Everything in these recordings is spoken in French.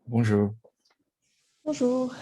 Bonjour, Bonjour.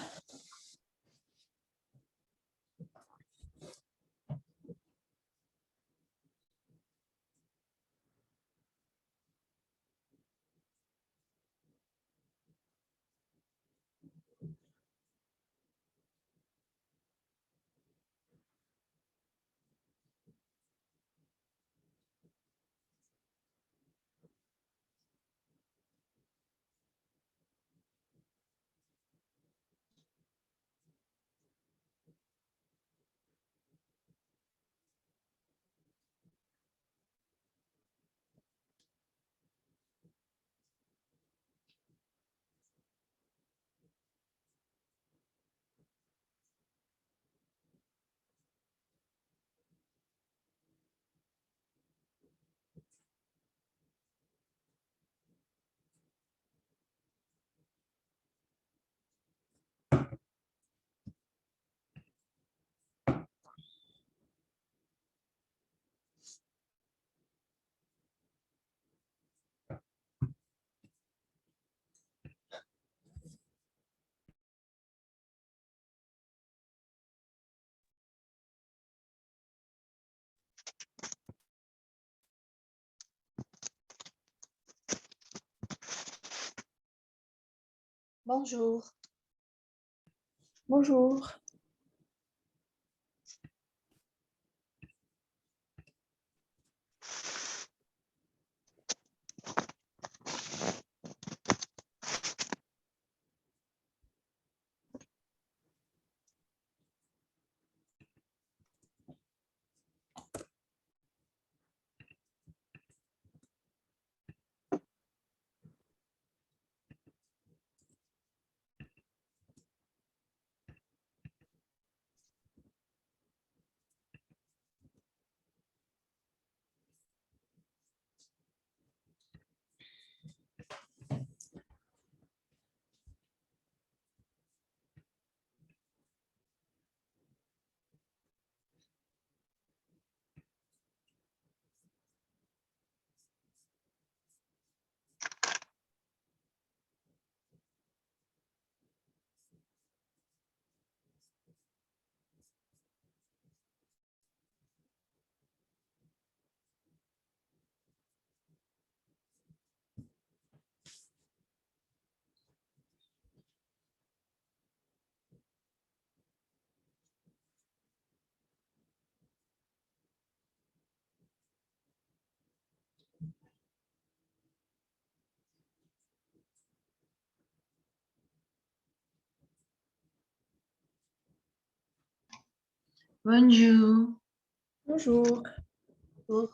Bonjour. Bonjour. Bonjour. Bonjour. Bonjour.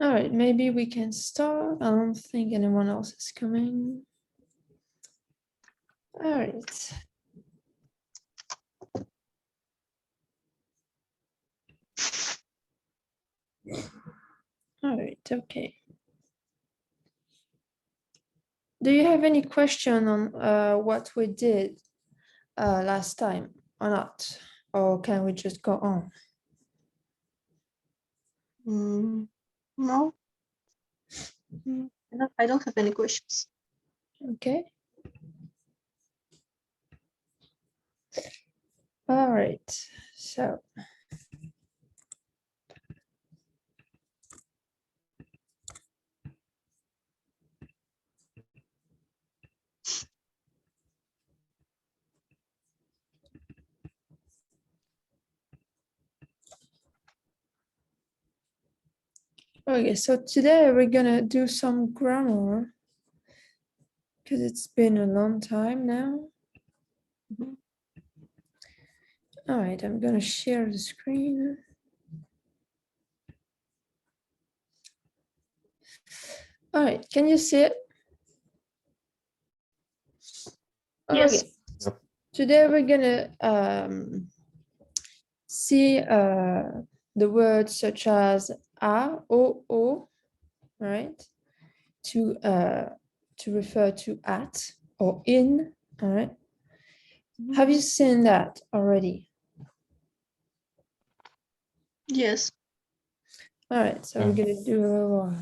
All right, maybe we can start. I don't think anyone else is coming. All right. All right, okay. Do you have any question on what we did last time or not? Or can we just go on? No. I don't have any questions. Okay. All right, so. Okay, so today we're gonna do some grammar because it's been a long time now. Mhm. All right, I'm gonna share the screen. All right, can you see it? Yes. Okay. Today we're gonna see the words such as a, o, right? To refer to at or in, all right? Have you seen that already? Yes. All right, so we're gonna do a little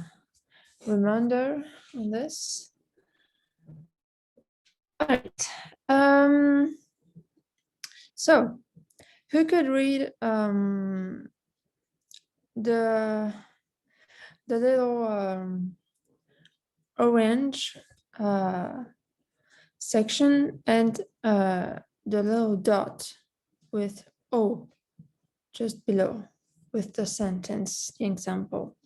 reminder on this. All right. So who could read the little orange section and the little dot with O just below with the sentence example?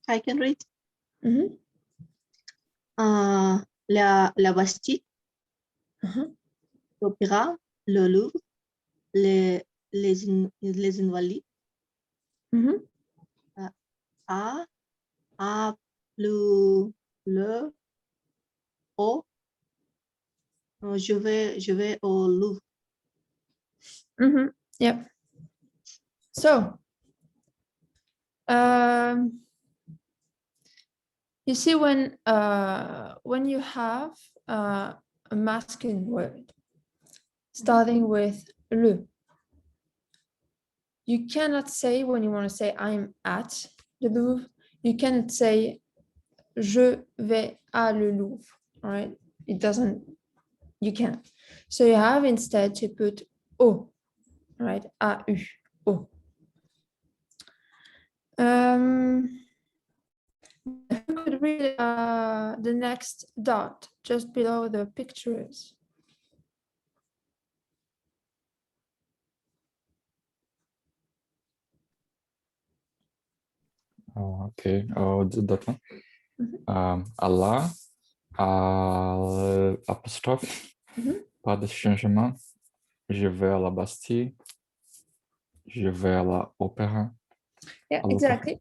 I can read. Mhm. La Bastille, l'Opéra, le Louvre, les Invalides, Mhm. A, le, O. Je vais au Louvre. Mhm. Yep. So you see when you have a masculine word starting with le, you cannot say when you want to say I'm at the Louvre, you cannot say je vais à le Louvre, all right? It doesn't, you can't. So you have instead to put O, right? A-U, O. Who could read the next dot just below the pictures? Ok, that one. Mhm. Allah, apostrophe, Mhm. pas de changement. Je vais à la Bastille. Je vais à l'opéra. Yeah, exactly.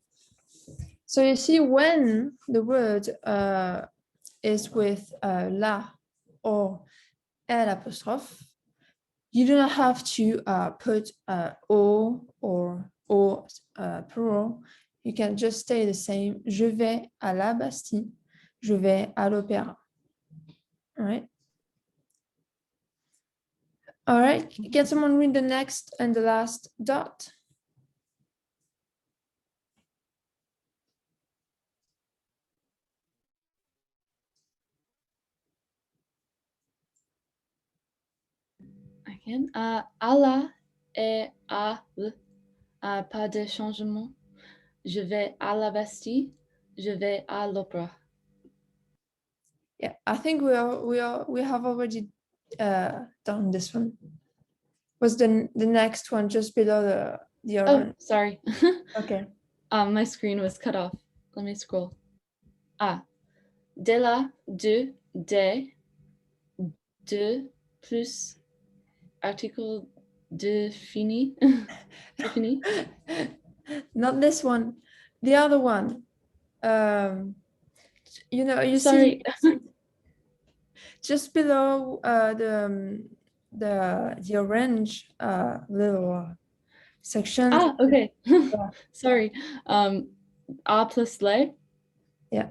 So you see when the word is with la or l apostrophe, you do not have to put o or o plural. You can just stay the same. Je vais à la Bastille. Je vais à l'opéra. All right. All right. Can someone read the next and the last dot? I can. Allah et à le. Pas de changement. Je vais à la Bastille. Je vais à l'opéra. Yeah, I think we have already done this one. Was the next one just below the orange? Oh, sorry. Okay. My screen was cut off. Let me scroll. De la, de, plus, article défini. Défini. Not this one. The other one. You know, you Sorry. see just below the orange little section. Ah, okay. Yeah. Sorry. A plus les. Yeah.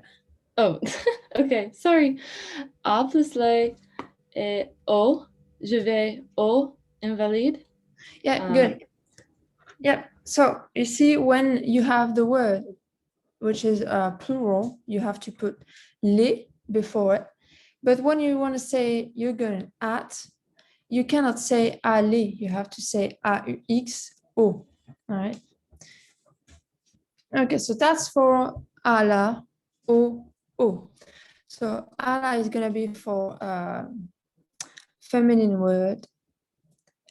Oh, okay. Sorry. A plus les et O. Je vais au invalide. Yeah, good. Yeah. So you see, when you have the word which is plural, you have to put les before it. But when you want to say you're going at, you cannot say aller. You have to say AUX O. All right. Okay, so that's for ala, o, o. So ala is going to be for feminine word.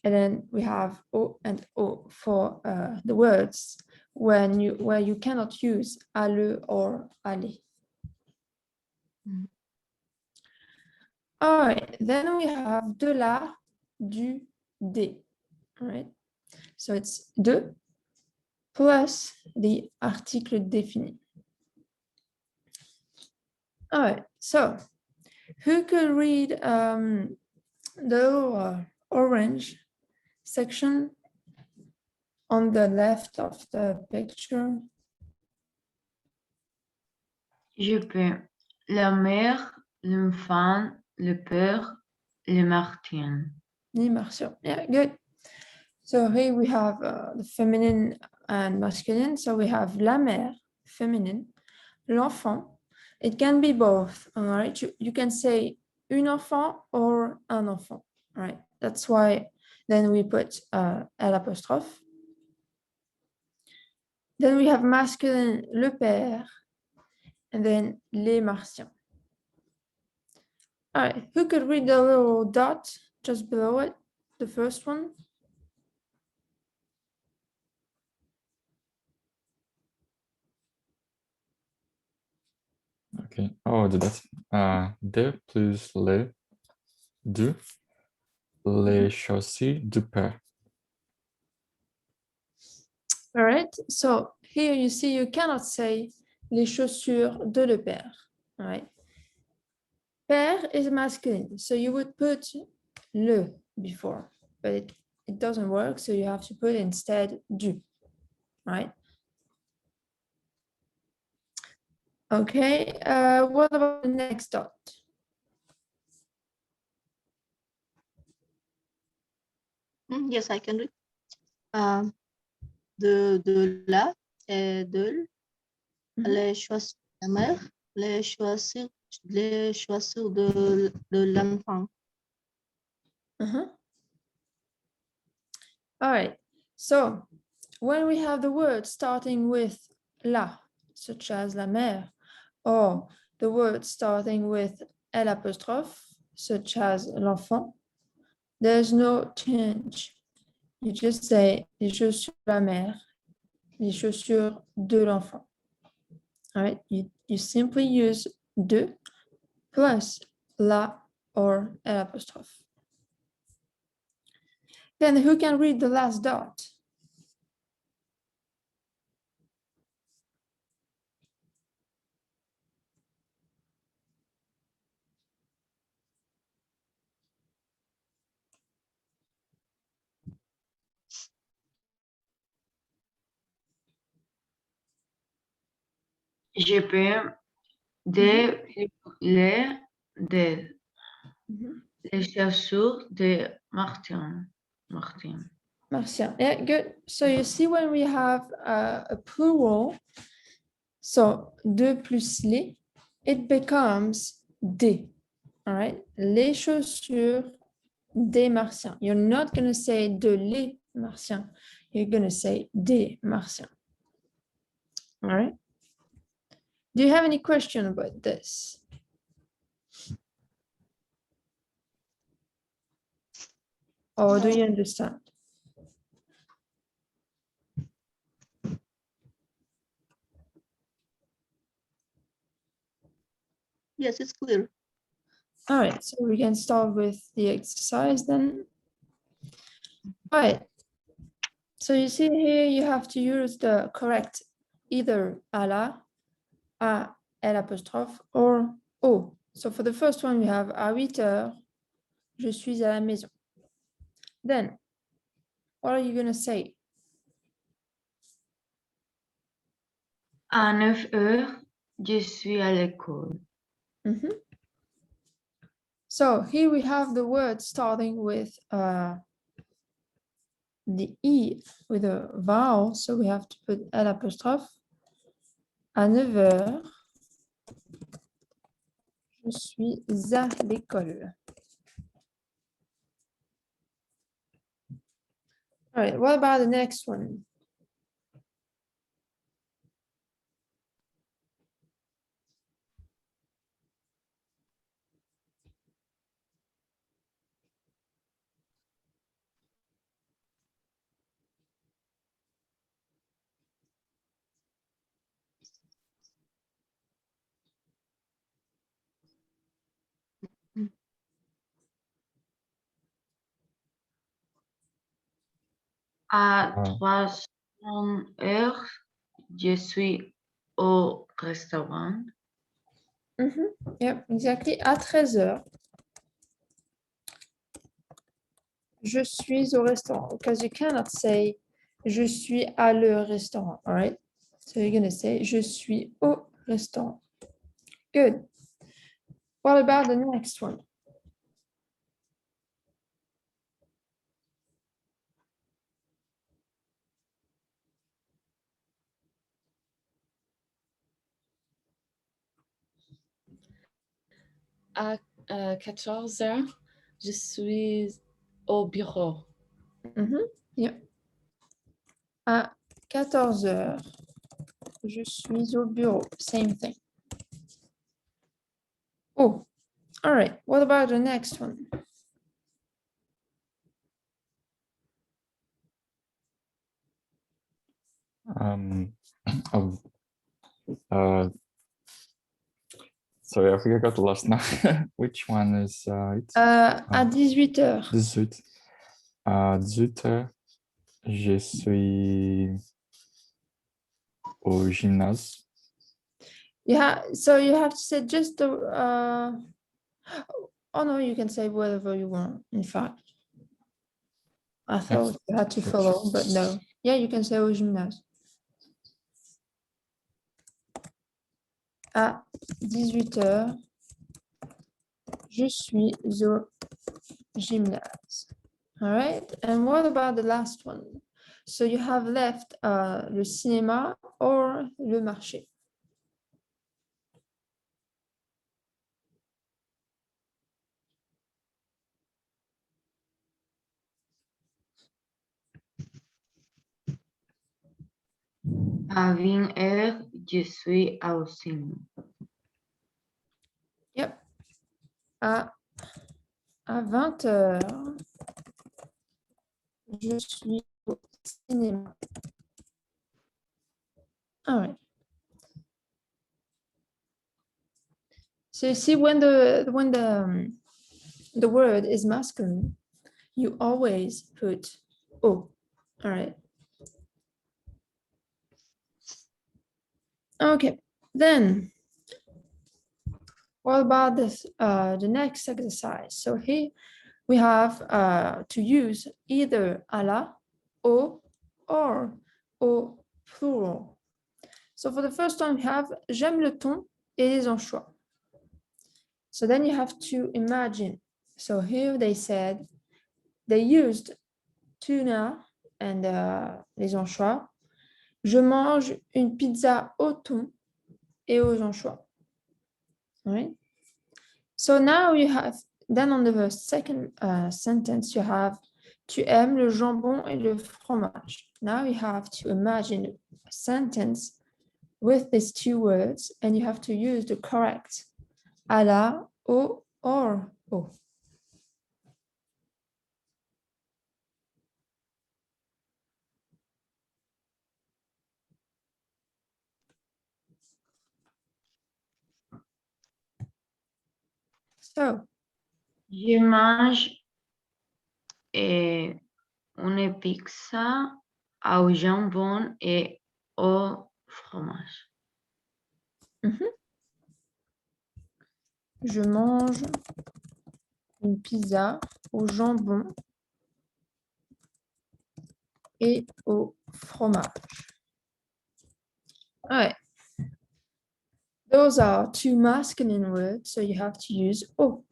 And then we have o and o for the words where you cannot use alle or aller. All right, then we have de la, du, des. All right, so it's de plus the article défini. All right, so who could read the little orange section on the left of the picture? Je peux. La mère, l'enfant, le père, le martien. Les Martiens. Yeah, good. So here we have the feminine and masculine. So we have la mère, feminine, l'enfant. It can be both, all right? You can say une enfant or un enfant, all right? That's why then we put l'apostrophe. Then we have masculine, le père, and then les Martiens. All right, who could read the little dot just below it, the first one? Okay. Oh, that's de plus le, du, les chaussures du père. All right, so here you see you cannot say les chaussures de le père, all right? Père is masculine, so you would put le before, but it doesn't work, so you have to put instead du, right? Okay, what about the next dot? Yes, I can read. De la et de les choix de la mère, les choisir de l'enfant. All right, so when we have the word starting with la, such as la mère, or the word starting with l'apostrophe, such as l'enfant, there's no change. You just say les chaussures de la mère, les chaussures de l'enfant. All right, you simply use de plus la or l'apostrophe. Then who can read the last dot? Je peux. De les chaussures de Martin. Martien. Yeah, good. So you see when we have a plural, so de plus les, it becomes des. All right, les chaussures des Martiens. You're not going to say de les Martiens. You're going to say des Martiens. All right. Do you have any question about this? Or do you understand? Yes, it's clear. All right, so we can start with the exercise then. All right. So you see here, you have to use the correct either à la, à, L apostrophe, or au. So for the first one, we have à 8 heures, je suis à la maison. Then, what are you going to say? À 9 heures, je suis à l'école. Mhm. So here we have the word starting with the E with a vowel. So we have to put L apostrophe. À 9 heures, je suis à l'école. All right, what about the next one? À Ah. 3 heures, je suis au restaurant. Yep, exactly. À 13 heures, je suis au restaurant. Because you cannot say je suis à le restaurant. All right. So you're going to say je suis au restaurant. Good. What about the next one? À 14 heures, je suis au bureau. Yeah. À 14 heures, je suis au bureau. Same thing. Oh, all right. What about the next one? Oh, sorry, I forgot the last now. Which one is it? À 18 heures. 18. À 18 heures, je suis au gymnase. Yeah, so you have to say just the oh no, you can say whatever you want, in fact. I thought you had to follow, but no. Yeah, you can say au gymnase. À 18 heures, je suis au gymnase. All right, and what about the last one? So you have left le cinéma or le marché. À 20 heures, je suis au cinéma. Yep. À 20 heures, je suis au cinéma. All right. So you see when the word is masculine, you always put O. All right. Okay, then what about this the next exercise? So here we have to use either à la, au, or au plural. So for the first one, we have j'aime le thon et les anchois. So then you have to imagine. So here they said they used tuna and les anchois. Je mange une pizza au thon et aux anchois. All right. So now you have, then on the second sentence, you have tu aimes le jambon et le fromage. Now you have to imagine a sentence with these two words and you have to use the correct à la, au, or au. So, Je mange une pizza au jambon et au fromage. Je mange une pizza au jambon et au fromage. All right. Those are two masculine words, so you have to use au.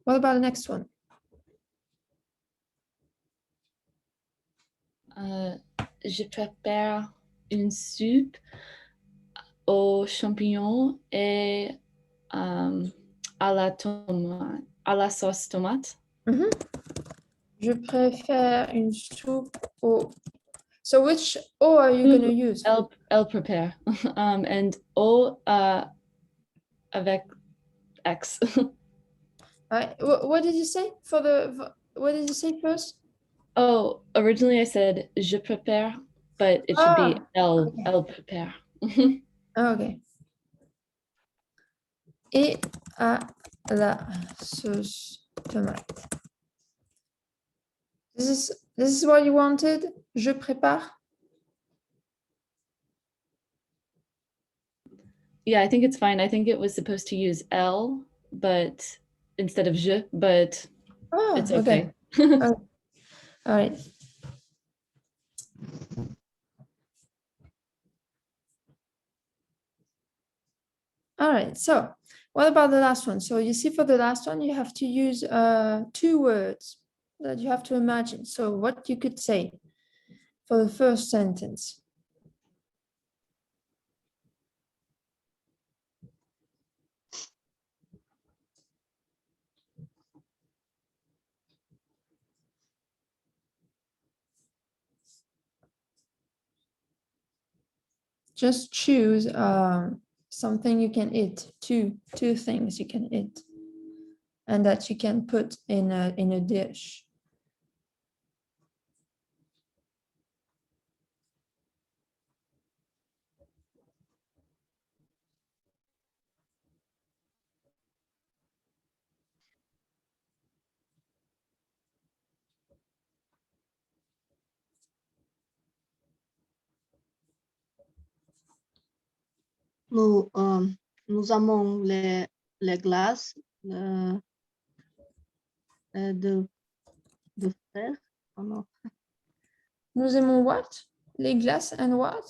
What about the next one? Je prépare une soupe aux champignons et à la sauce tomate. Je préfère une soupe au. So which O are you going to use? Elle prépare. And au avec X. Right. What did you say what did you say first? Oh, originally I said je prépare, but it should be elle. Okay. Elle prépare. Okay. Et à la sauce tomate. This is what you wanted? Je prépare? Yeah, I think it's fine. I think it was supposed to use elle, but instead of je, but it's okay. All right. All right, so what about the last one? So you see for the last one, you have to use two words that you have to imagine. So what you could say for the first sentence. Just choose something you can eat, two things you can eat, and that you can put in a dish. Nous avons les glaces de frères. Oh non. Nous aimons what? Les glaces and what?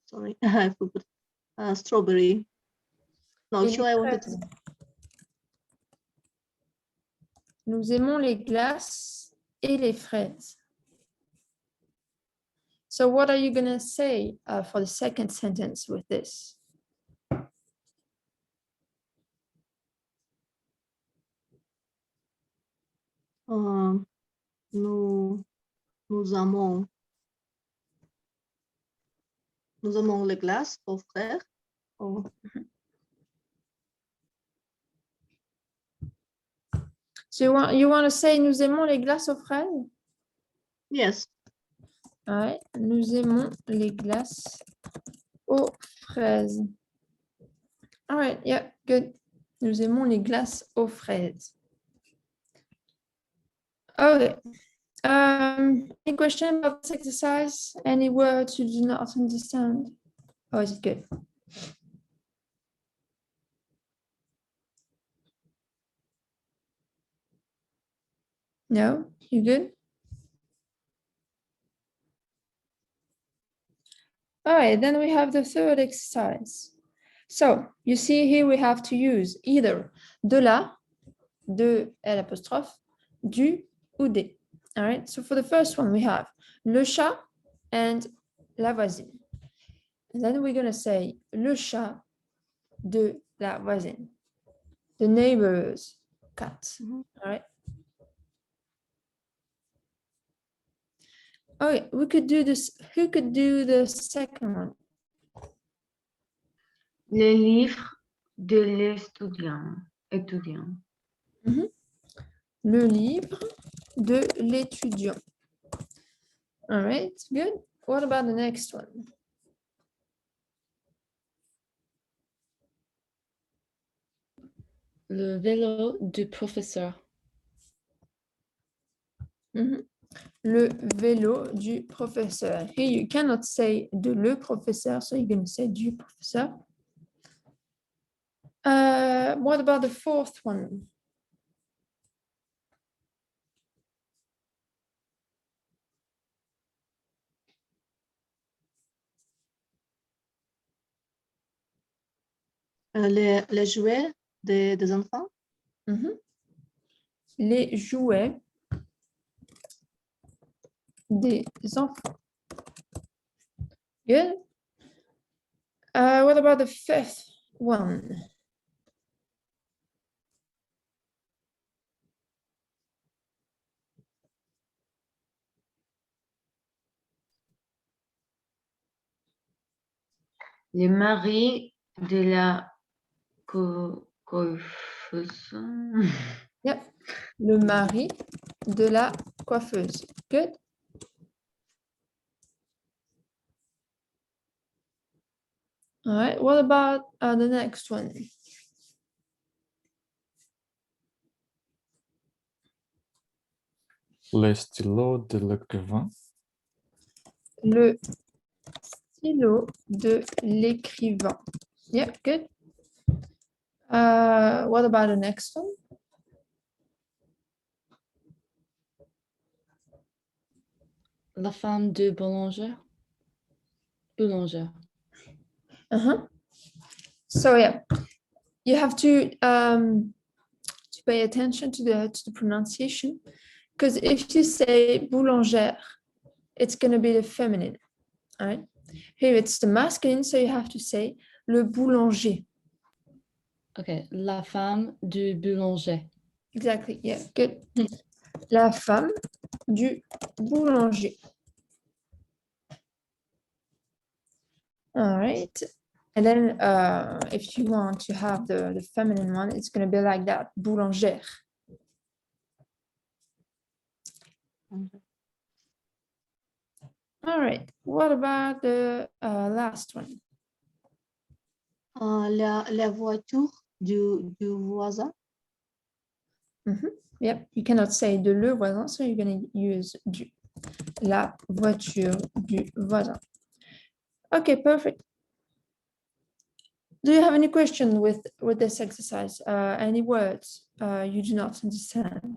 Sorry, I forgot. Strawberry. No, sure, I wanted to. Nous aimons les glaces et les fraises. So what are you going to say for the second sentence with this? Nous amons les glaces aux frères. Oh. So you want to say nous aimons les glaces aux fraises? Yes. All right. Nous aimons les glaces aux fraises. All right. Yeah, good. Nous aimons les glaces aux fraises. Okay. Any question about this exercise? Any words you do not understand? Or is it good? No? You good? All right, then we have the third exercise. So you see here we have to use either de la, de l'apostrophe, du ou des. All right, so for the first one we have le chat and la voisine. And then we're going to say le chat de la voisine, the neighbor's cat. All right. Okay, we could do this. Who could do the second one? Le livre de l'étudiant. le livre de l'étudiant. All right, good. What about the next one? Le vélo du professeur. Mhm. Le vélo du professeur. Here you cannot say de le professeur, so you're going to say du professeur. What about the fourth one? Les jouets des enfants. Mhm. Les jouets des enfants. Good. What about the fifth one? Le mari de la coiffeuse. Yep. Le mari de la coiffeuse. Good. All right. What about the next one? Les stylos de l'écrivain. Le stylo de l'écrivain. Yep, good. What about the next one? La femme du boulanger. Boulanger. So yeah, you have to pay attention to the pronunciation, because if you say boulangère, it's going to be the feminine. All right. Here it's the masculine, so you have to say le boulanger. Okay, la femme du boulanger. Exactly. Yeah, good. La femme du boulanger. All right. And then if you want to have the feminine one, it's going to be like that, boulangère. All right. What about the last one? La voiture du voisin. Yep, you cannot say de le voisin, so you're going to use du. La voiture du voisin. Okay, perfect. Do you have any question with this exercise? Any words you do not understand?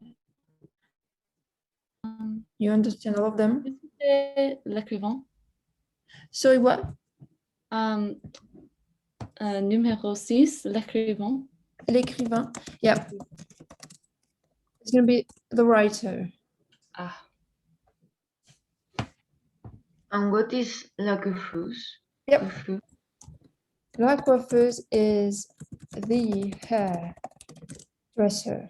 You understand all of them? C'est l'écrivain. Sorry, what? Numéro 6, l'écrivain. L'écrivain. Yeah. It's going to be the writer. Ah. And what is la coiffeuse? Yep. Coiffeuse. La coiffeuse is the hairdresser.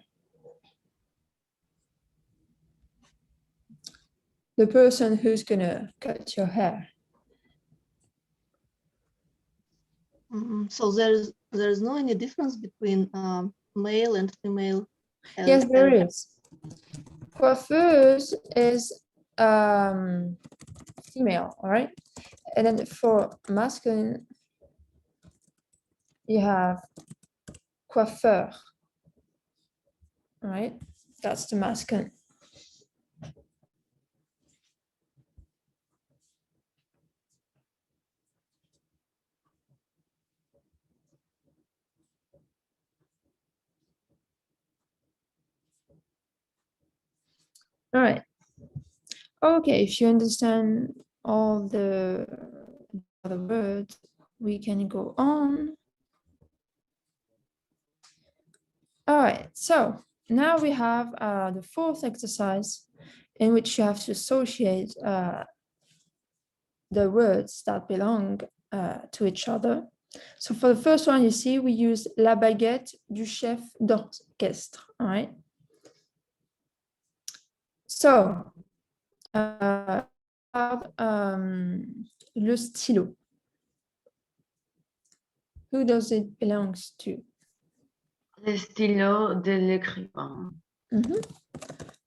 The person who's gonna cut your hair. So there's no any difference between male and female. Yes, there is. Coiffeuse is female, all right? And then for masculine, you have coiffeur, all right? That's the masculine. All right. Okay, if you understand all the other words, we can go on. All right, so now we have the fourth exercise in which you have to associate the words that belong to each other. So for the first one, you see, we use la baguette du chef d'orchestre, all right? So, le stylo. Who does it belongs to? Le stylo de l'écrivain. Mhm.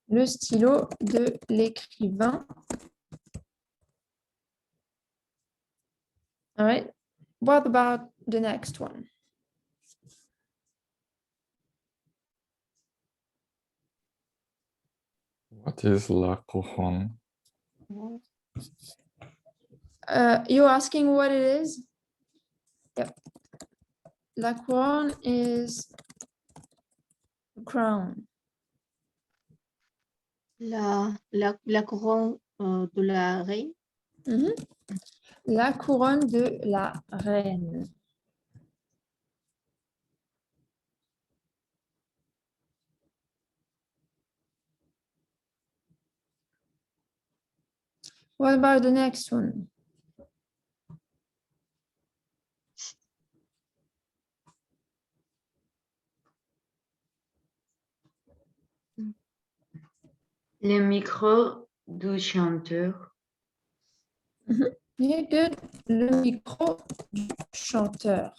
Le stylo de l'écrivain. All right. What about the next one? What is la couronne? You're asking what it is? Yep. La couronne is crown. La couronne de la reine. Mhm. La couronne de la reine. What about the next one? Le micro du chanteur. Yeah, good. Le micro du chanteur.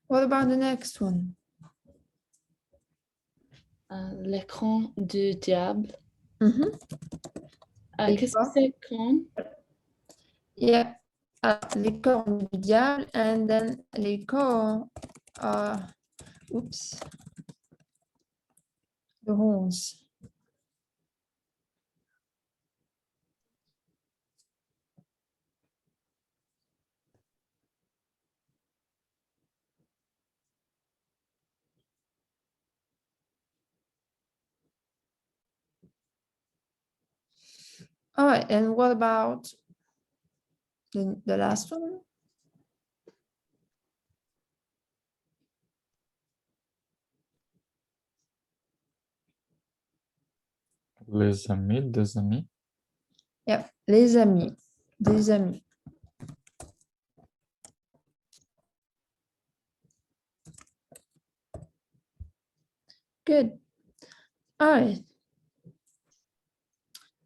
What about the next one? L'écran du diable. Mhm. Qu'est-ce que c'est écran? Yeah. Les cornes du diable, and then les corps, oops, de ronce. All right, and what about the last one? Les amis, des amis. Yep, les amis, des amis. Good. All right.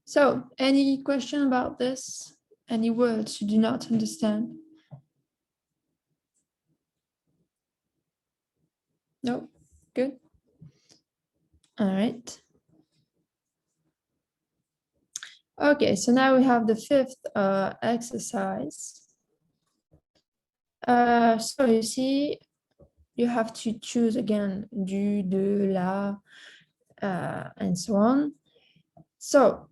So, any question about this? Any words you do not understand? No? Good. All right. Okay, so now we have the fifth exercise. So you see, you have to choose again du, de, la, and so on. So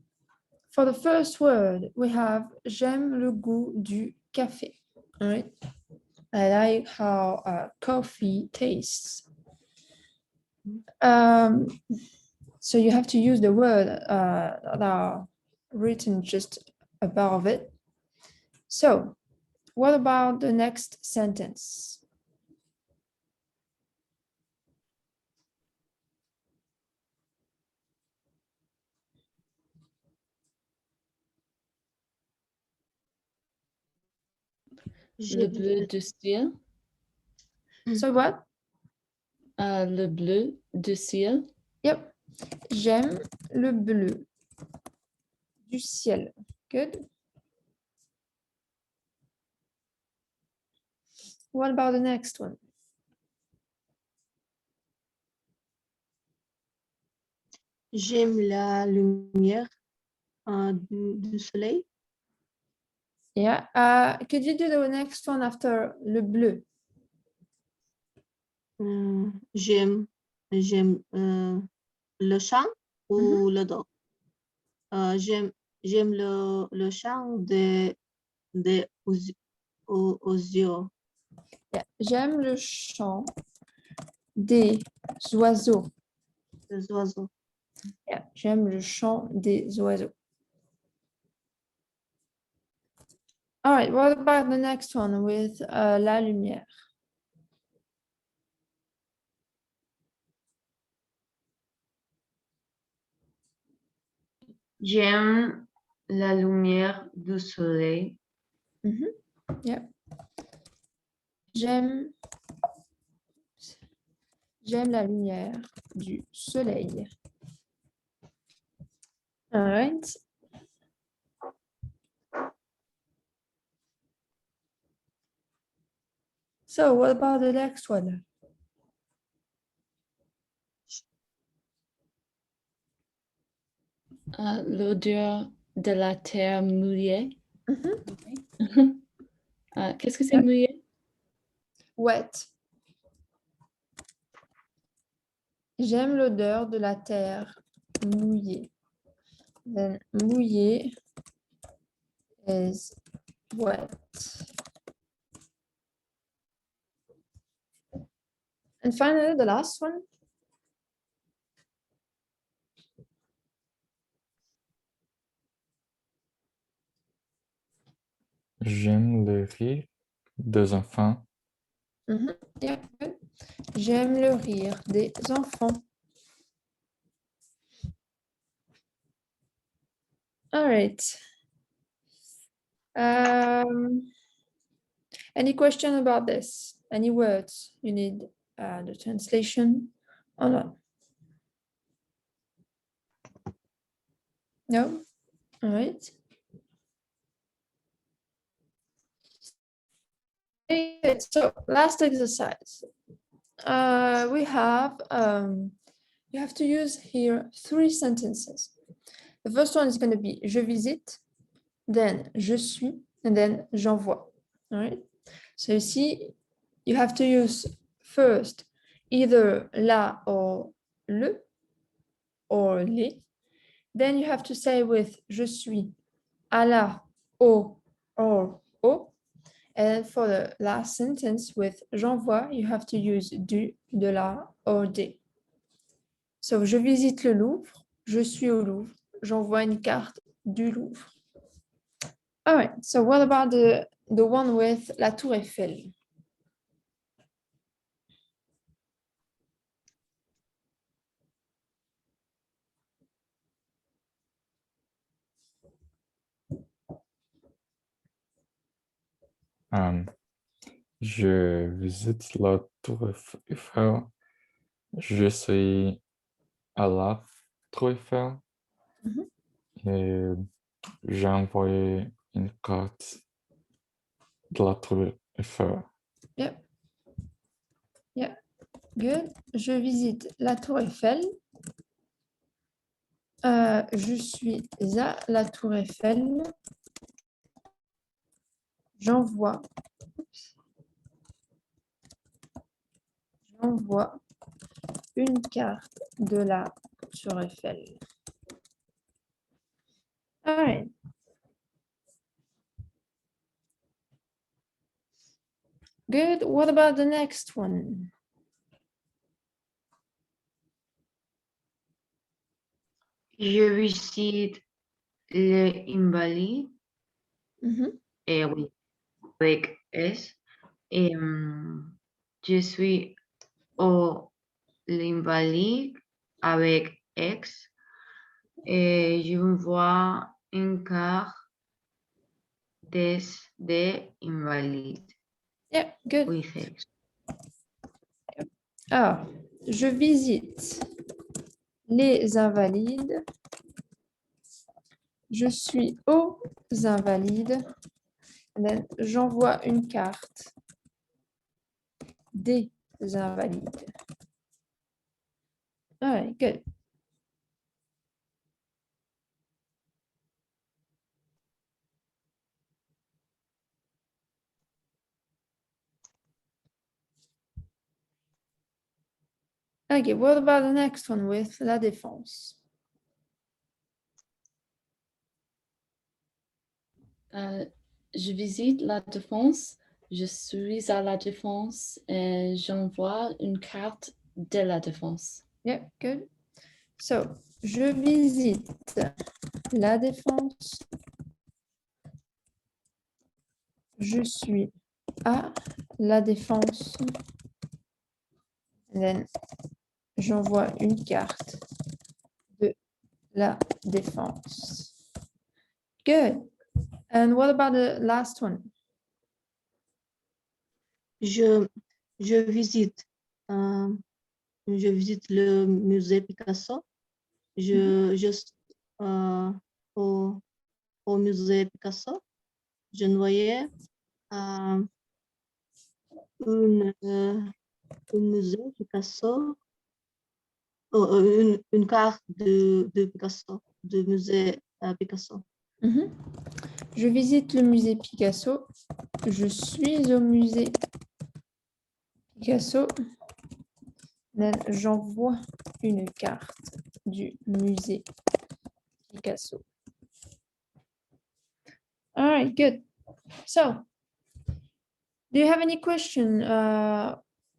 for the first word, we have j'aime le goût du café. All right. I like how coffee tastes. So you have to use the word that are written just above it. So what about the next sentence? Le bleu du ciel. So what? Le bleu du ciel. Yep. J'aime le bleu du ciel. Good. What about the next one? J'aime la lumière du soleil. Yeah. Could you do the next one after le bleu? J'aime le chant ou le dos. J'aime le chant des oiseaux. Yeah. J'aime le chant des oiseaux. Des oiseaux. Yeah. J'aime le chant des oiseaux. All right, what about the next one with la lumière? J'aime la lumière du soleil. Yep. J'aime J'aime la lumière du soleil. All right. So what about the next one? L'odeur de la terre mouillée. Mhm. Qu'est-ce que c'est mouillé? Wet. J'aime l'odeur de la terre mouillée. Then mouillé is wet. And finally, the last one. J'aime le rire des enfants. Yeah, good. J'aime le rire des enfants. All right. Any question about this? Any words you need the translation or not? No? All right. Okay, good. So last exercise. We have, you have to use here 3 sentences. The first one is going to be je visite, then je suis, and then j'envoie. All right. So ici, you have to use first either la or le or les. Then you have to say with je suis, à la, au, or au. And for the last sentence with j'envoie, you have to use du, de la, or des. So je visite le Louvre, je suis au Louvre, j'envoie une carte du Louvre. All right, so what about the one with la Tour Eiffel? Je visite la Tour Eiffel. Je suis à la Tour Eiffel. Et j'ai envoyé une carte de la Tour Eiffel. Yep. Yeah, good. Je visite la Tour Eiffel. Je suis à la Tour Eiffel. J'envoie une carte de la Tour Eiffel. All right. Good. What about the next one? Je visite les Invalides. Oui, avec S. Et je suis au l'Invalide avec X. Et je vois une carte des Invalides. Yeah, good. With X. Alors, je visite les Invalides. Je suis aux Invalides. And then, j'envoie une carte des Invalides. All right, good. Okay, what about the next one with la Défense? Je visite la Défense, je suis à la Défense et j'envoie une carte de la Défense. Yeah, good. So, je visite la Défense. Je suis à la Défense. And then, j'envoie une carte de la Défense. Good. And what about the last one? Je visite je visite le musée Picasso. Au musée Picasso, je voyais un musée Picasso, une carte de Picasso, du musée Picasso. Je visite le musée Picasso. Je suis au musée Picasso. J'envoie une carte du musée Picasso. All right, good. So, do you have any question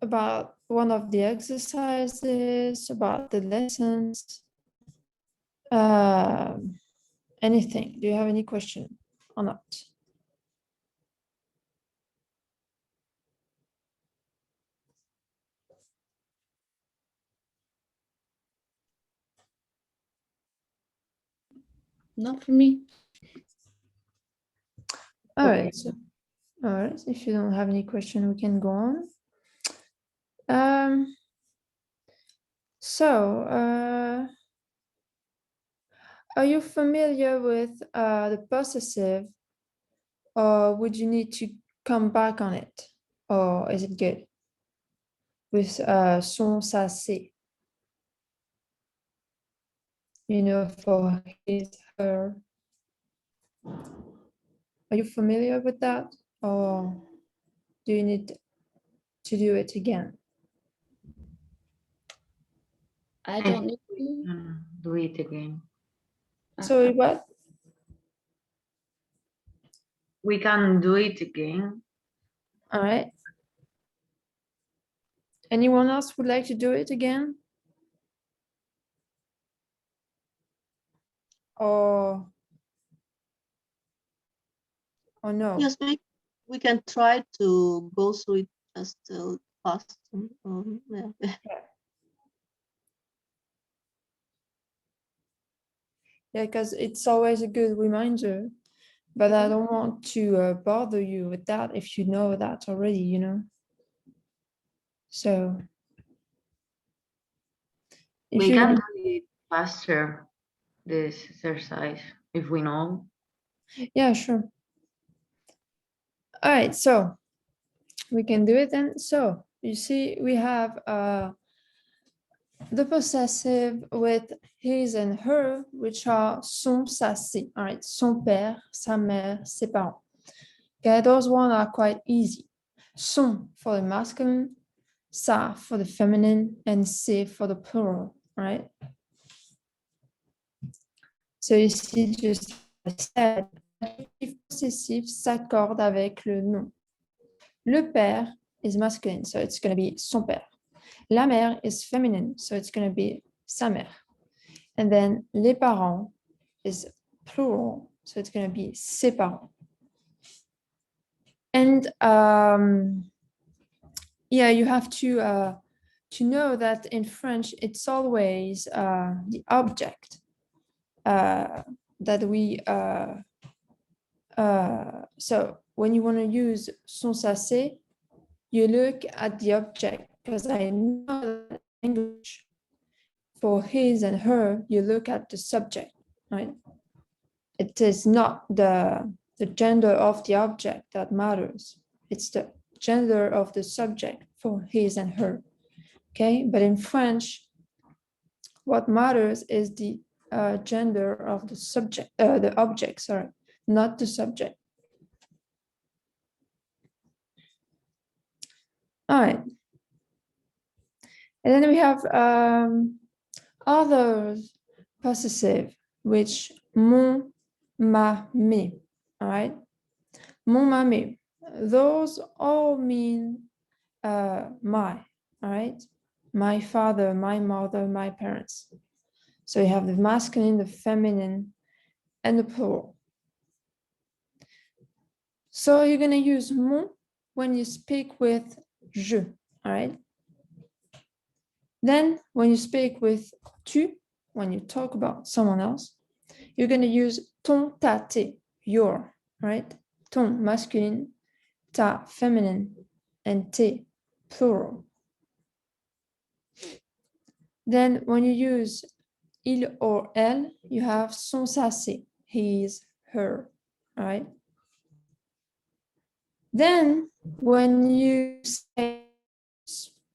about one of the exercises, about the lessons? Anything? Do you have any question or not? Not for me. All right. So, all right. If you don't have any question, we can go on. Are you familiar with the possessive, or would you need to come back on it, or is it good with son, ça, c'est? You know, for his, her. Are you familiar with that, or do you need to do it again? I don't need to. Do it again. So what? We can do it again. All right. Anyone else would like to do it again? Or no? Yes, we can try to go through it just fast. Yeah. Yeah, because it's always a good reminder, but I don't want to bother you with that if you know that already, you know. So if We you can do it faster, this exercise, if we know. yeah, sure. All right, so we can do it then. So you see, we have the possessive with his and her, which are son, sa, ses. All right, son père, sa mère, ses parents. Okay, those ones are quite easy. Son for the masculine, sa for the feminine, and se for the plural, right? So ici, just said, l'adjectif possessif s'accorde avec le nom. Le père is masculine, so it's going to be son père. La mère is feminine, so it's going to be sa mère. And then les parents is plural, so it's going to be ses parents. And yeah, you have to know that in French, it's always the object that we. So when you want to use son, ça, c'est, you look at the object, because I know that in English, for his and her, you look at the subject, right? It is not the gender of the object that matters. It's the gender of the subject for his and her, okay? But in French, what matters is the gender of the subject, the object, sorry, not the subject. All right. And then we have other possessive, which mon, ma, mes, all right? Mon, ma, mes. Those all mean my, all right? My father, my mother, my parents. So you have the masculine, the feminine, and the plural. So you're going to use mon when you speak with je, all right? Then when you speak with tu, when you talk about someone else, you're going to use ton, ta, tes, your, right? Ton, masculine, ta, feminine, and tes, plural. Then when you use il or elle, you have son, sa, ses, his, her, right? Then when you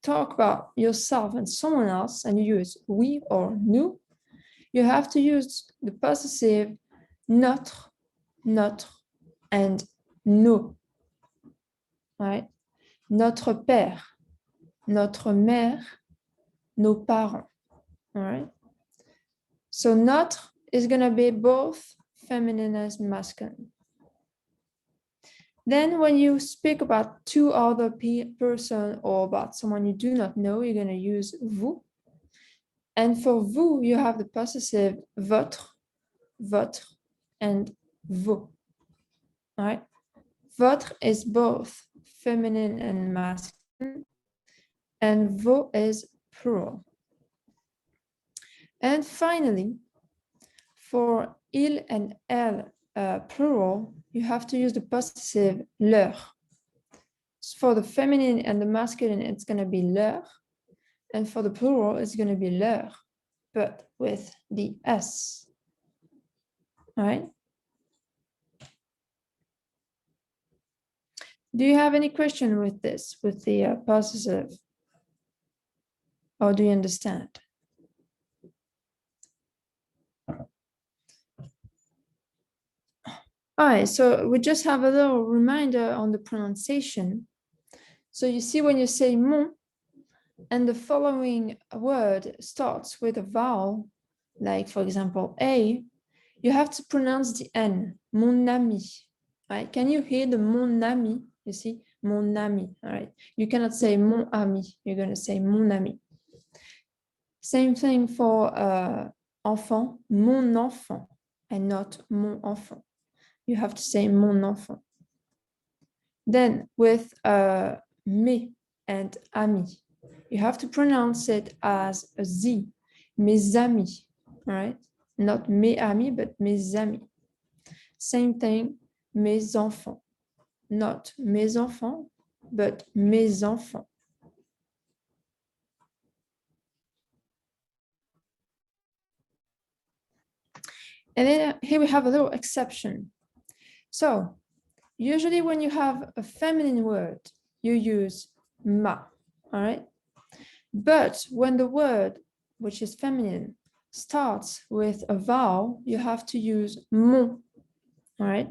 talk about yourself and someone else and you use oui or nous, you have to use the possessive notre, and nos, right? Notre père, notre mère, nos parents, all right? So notre is going to be both feminine and masculine. Then when you speak about two other person or about someone you do not know, you're going to use vous. And for vous, you have the possessive votre, and vos. All right. Votre is both feminine and masculine, and vos is plural. And finally, for il and elle plural, you have to use the possessive leur. So for the feminine and the masculine, it's going to be leur. And for the plural, it's going to be leur, but with the S. All right. Do you have any question with this, with the possessive? Or do you understand? All right, so we just have a little reminder on the pronunciation. So you see when you say mon, and the following word starts with a vowel, like for example, A, you have to pronounce the N, mon ami, right? Can you hear the mon ami? You see, mon ami, all right? You cannot say mon ami, you're gonna say mon ami. Same thing for enfant, mon enfant, and not mon enfant. You have to say mon enfant. Then with mes and ami, you have to pronounce it as a Z, mes amis, right? Not mes amis, but mes amis. Same thing, mes enfants, not mes enfants, but mes enfants. And then here we have a little exception. So usually when you have a feminine word, you use ma, all right? But when the word, which is feminine, starts with a vowel, you have to use mon, all right?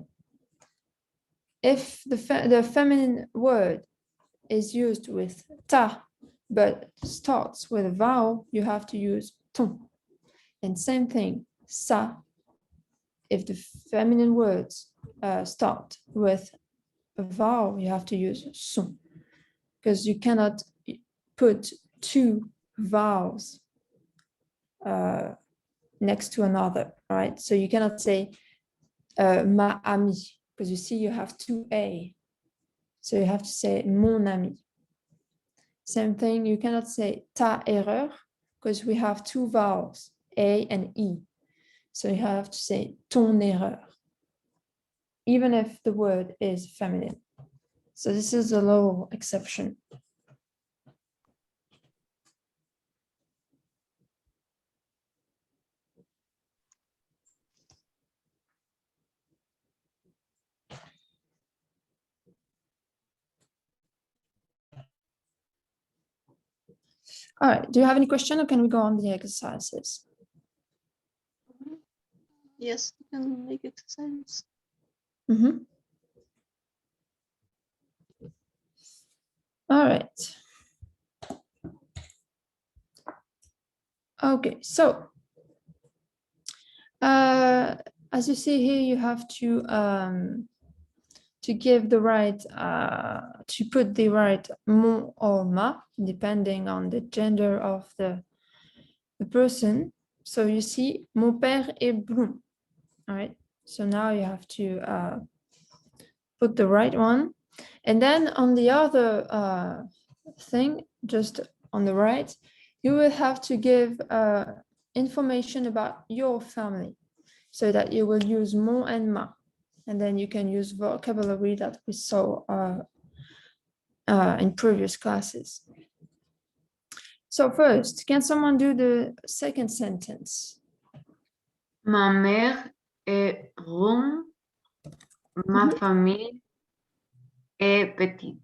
If the feminine word is used with ta, but starts with a vowel, you have to use ton. And same thing, sa. If the feminine words start with a vowel, you have to use son, because you cannot put two vowels next to another, right? So you cannot say ma ami, because you see you have two A. So you have to say mon ami. Same thing, you cannot say ta erreur, because we have two vowels, A and E. So you have to say ton erreur, even if the word is feminine. So this is a little exception. All right, do you have any question or can we go on the exercises? Yes, you can make exercises. Mm-hmm. All right. Okay, so as you see here, you have to give the right, to put the right mon or ma, depending on the gender of the person. So you see, mon père est blond. All right, so now you have to put the right one. And then on the other thing, just on the right, you will have to give information about your family, so that you will use mon and ma. And then you can use vocabulary that we saw in previous classes. So first, can someone do the second sentence? Ma mère est ronde. Ma famille est petite.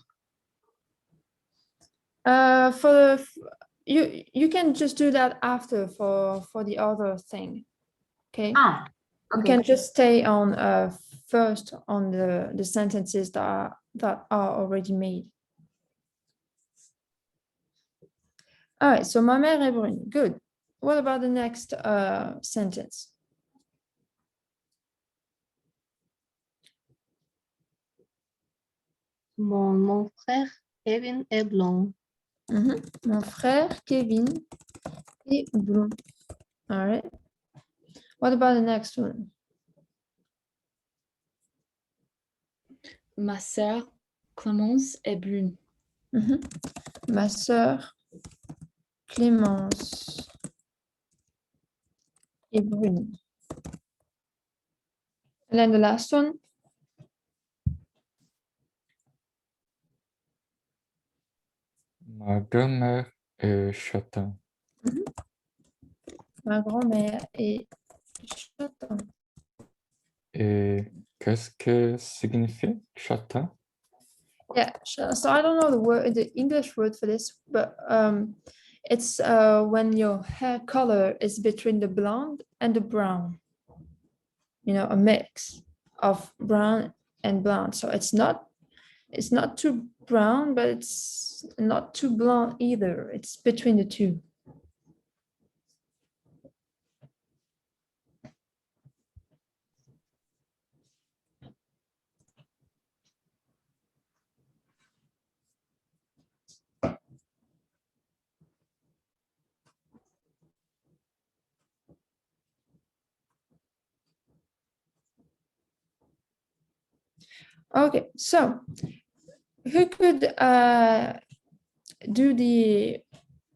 You can just do that after for the other thing. Okay. Ah, You okay. can just stay on first on the sentences that are already made. All right, so ma mère est brune. Good. What about the next sentence? Mon frère Kevin est blond. Mon frère Kevin est blond. All right. What about the next one? Ma sœur Clémence est brune. Ma sœur Clémence est brune. And then the last one. Ma grand-mère est châtain. Ma grand-mère est châtain. Et qu'est-ce que signifie châtain? Yeah, so I don't know the English word for this, but it's when your hair color is between the blonde and the brown. You know, a mix of brown and blonde. So it's not too brown, but it's not too blonde either. It's between the two. Okay, so who could do the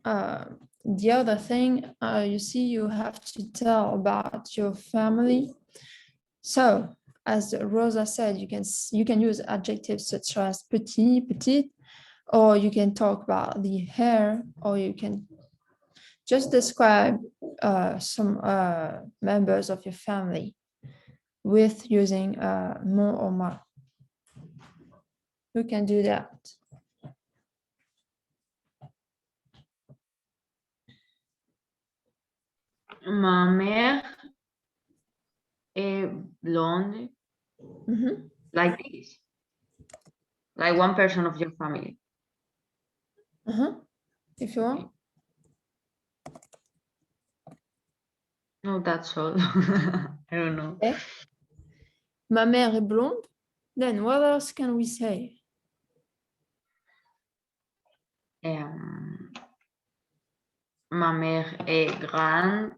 other thing? You see, you have to tell about your family. So, as Rosa said, you can use adjectives such as petit, petite, or you can talk about the hair, or you can just describe some members of your family with using mon or ma. Who can do that? Ma mère est blonde. Like this. Like one person of your family. If you want. No, that's all. I don't know. Okay. Ma mère est blonde. Then what else can we say? Ma mère est grande.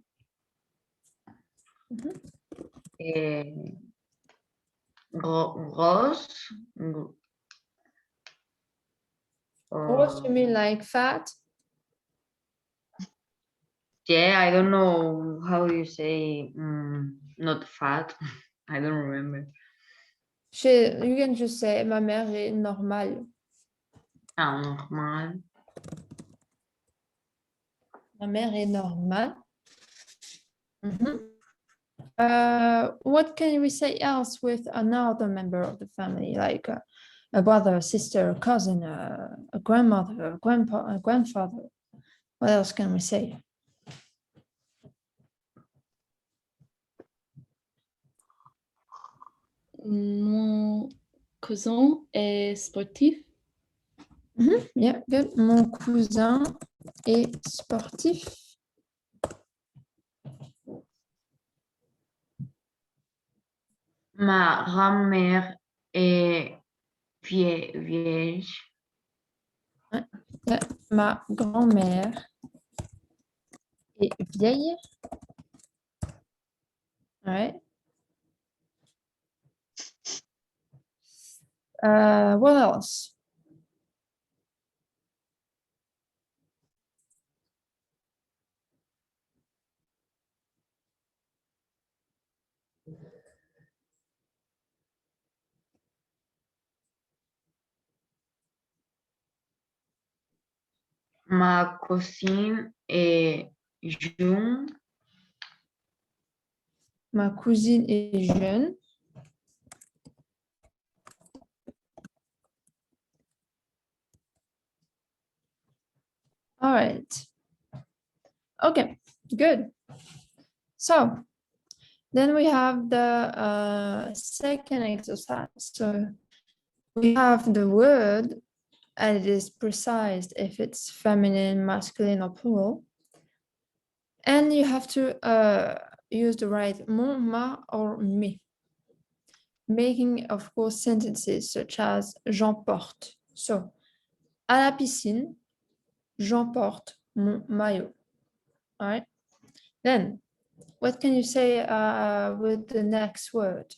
Et rose. Rose, you mean like fat? Yeah, I don't know how you say not fat. I don't remember. You can just say ma mère est normale. Ah, normal. Ma mère est normale. What can we say else with another member of the family, like a brother, a sister, a cousin, a grandmother, a grandpa, a grandfather? What else can we say? Mon cousin est sportif. Yeah, good. Mon cousin est sportif. Ma grand-mère est vieille. Yeah. Ma grand-mère est vieille. All right. What else? Ma cousine est jeune. Ma cousine est jeune. All right. Okay, good. So then we have the second exercise. So we have the word, and it is precise if it's feminine, masculine, or plural. And you have to use the right mon, ma, or mes. Making, of course, sentences such as j'emporte. So, à la piscine, j'emporte mon maillot. All right. Then, what can you say with the next word?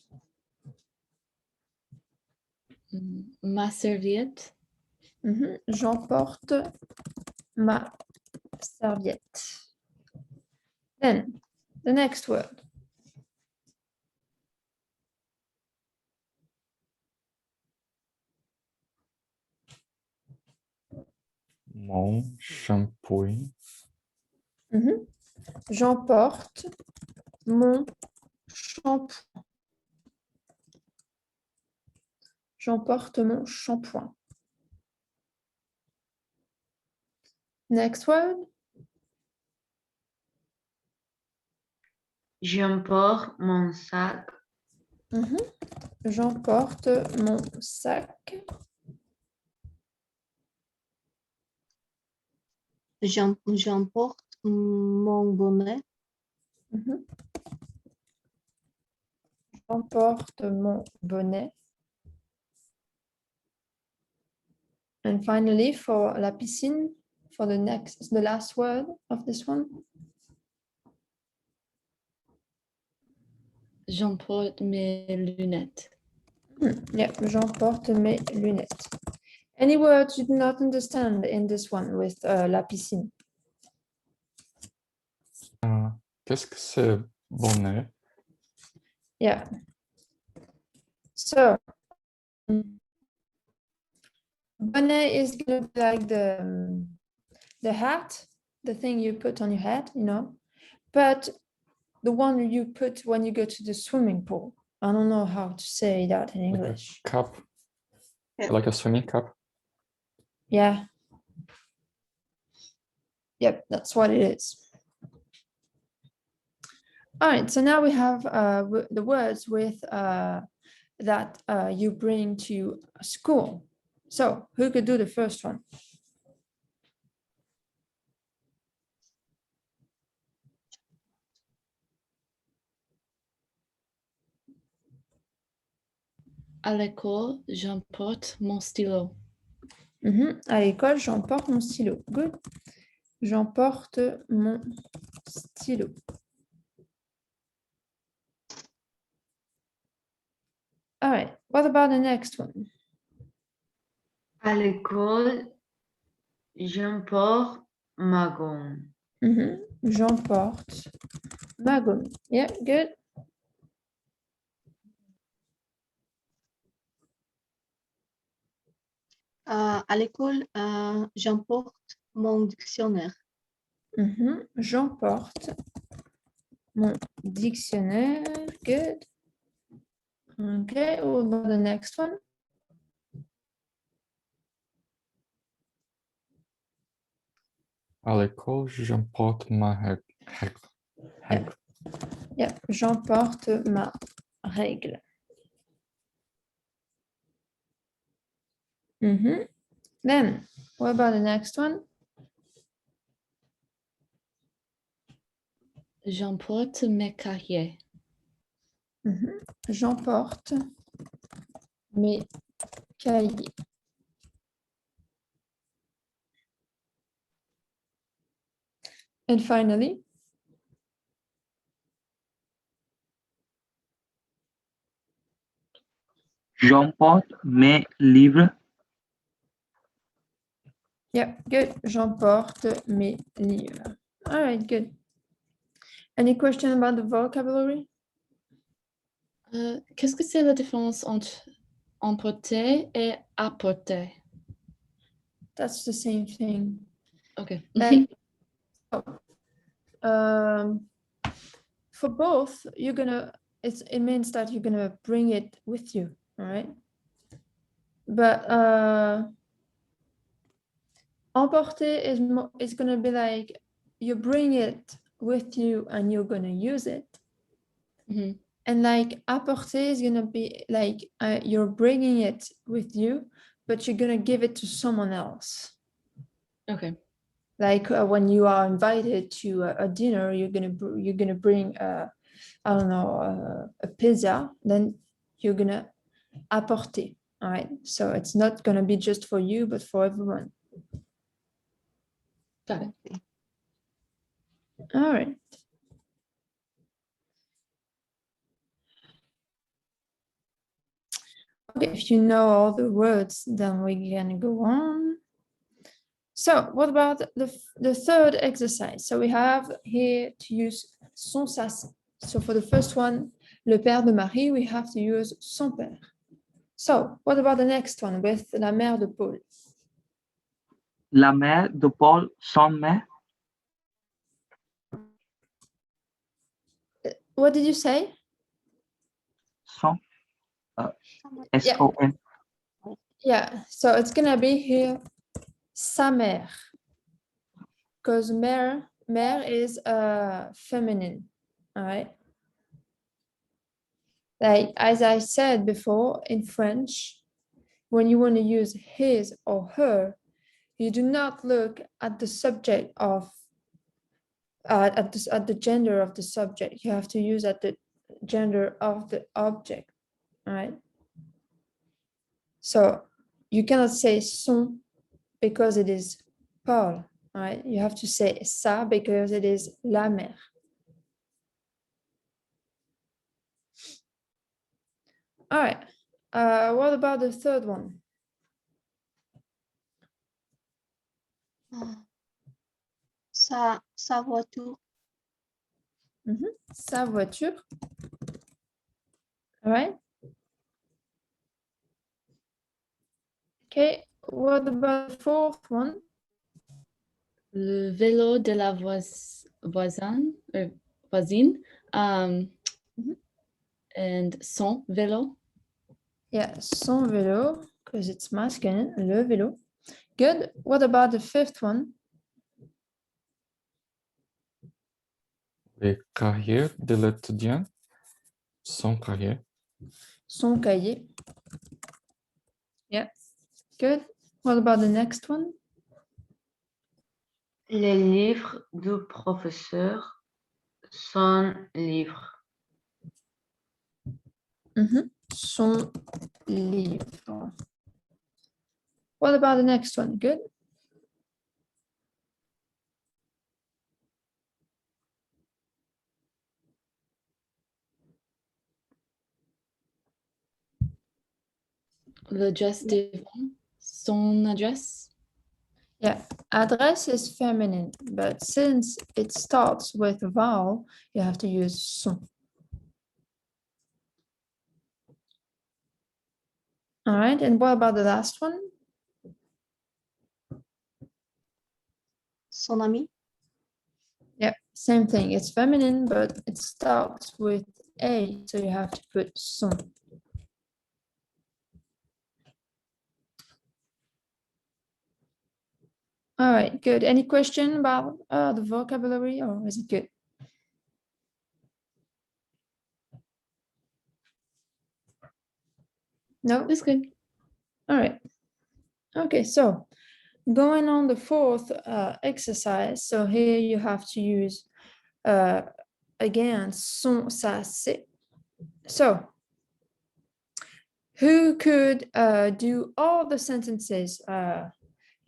Ma serviette. J'emporte ma serviette. Then, the next word. Mon shampoing. J'emporte mon shampoing. J'emporte mon shampoing. Next word. J'emporte mon sac. J'emporte mon sac. J'emporte mon bonnet. J'emporte mon bonnet. And finally, for la piscine, for the last word of this one. J'emporte mes lunettes. Yeah, j'emporte mes lunettes. Any words you do not understand in this one with la piscine? Qu'est-ce que c'est bonnet? Yeah. So, bonnet is going to be like the hat, the thing you put on your head, you know, but the one you put when you go to the swimming pool. I don't know how to say that in English. Like a cap. Yeah. Like a swimming cap. Yeah. Yep, that's what it is. All right, so now we have the words with that you bring to school. So who could do the first one? À l'école, j'emporte mon stylo. À l'école, j'emporte mon stylo. Good. J'emporte mon stylo. All right, what about the next one? À l'école, j'emporte ma gomme. J'emporte ma gomme. Yeah, good. À l'école, j'emporte mon dictionnaire. J'emporte mon dictionnaire. Good. Okay, what about the next one? À l'école, j'emporte ma règle. Yeah, j'emporte ma règle. Then, what about the next one? J'emporte mes cahiers. J'emporte mes cahiers. And finally, J'emporte mes livres. yeah, good. J'emporte mes livres. All right, good. Any question about the vocabulary? Qu'est-ce que c'est la différence entre emporter et apporter? That's the same thing. Okay. Like, for both, you're gonna. It means that you're gonna bring it with you, all right? But emporter is gonna be like you bring it with you and you're gonna use it. Mhm. And like apporter is gonna be like you're bringing it with you, but you're gonna give it to someone else. Okay. Like when you are invited to a dinner, you're gonna bring I don't know a pizza. Then you're gonna apporter. All right. So it's not gonna be just for you, but for everyone. Got it. Okay. All right. Okay, if you know all the words, then we're gonna go on. So what about the third exercise? So we have here to use son, sa, ses. So for the first one, le père de Marie, we have to use son père. So what about the next one with la mère de Paul? La mère de Paul, son mère, What did you say? son, S-O-N. Yeah, so it's gonna be here sa mère, because mère is feminine, all right? Like as I said before, in French, when you want to use his or her, you do not look at the subject of at the gender of the subject. You have to use at the gender of the object, all right? So you cannot say son because it is Paul, all right? You have to say sa because it is la mère. All right. What about the third one? Sa voiture. Sa voiture. All right. Okay. What about the fourth one? Le vélo de la voisine. Mhm. And son vélo. Yeah, son vélo, because it's masculine, le vélo. Good. What about the fifth one? Les cahiers de l'étudiant, son cahier. Son cahier. Yeah. Good. What about the next one? Les livres du professeur, son livre. Son livre. What about the next one? Good. L'adresse d'Yvonne, son adresse. Yeah, adresse is feminine, but since it starts with a vowel, you have to use son. All right, and what about the last one? Son ami. Yeah, same thing. It's feminine, but it starts with A, so you have to put son. All right, good. Any question about the vocabulary, or is it good? No, It's good. all right. Okay, so going on the fourth exercise. So here you have to use again son, sa, ses. So who could do all the sentences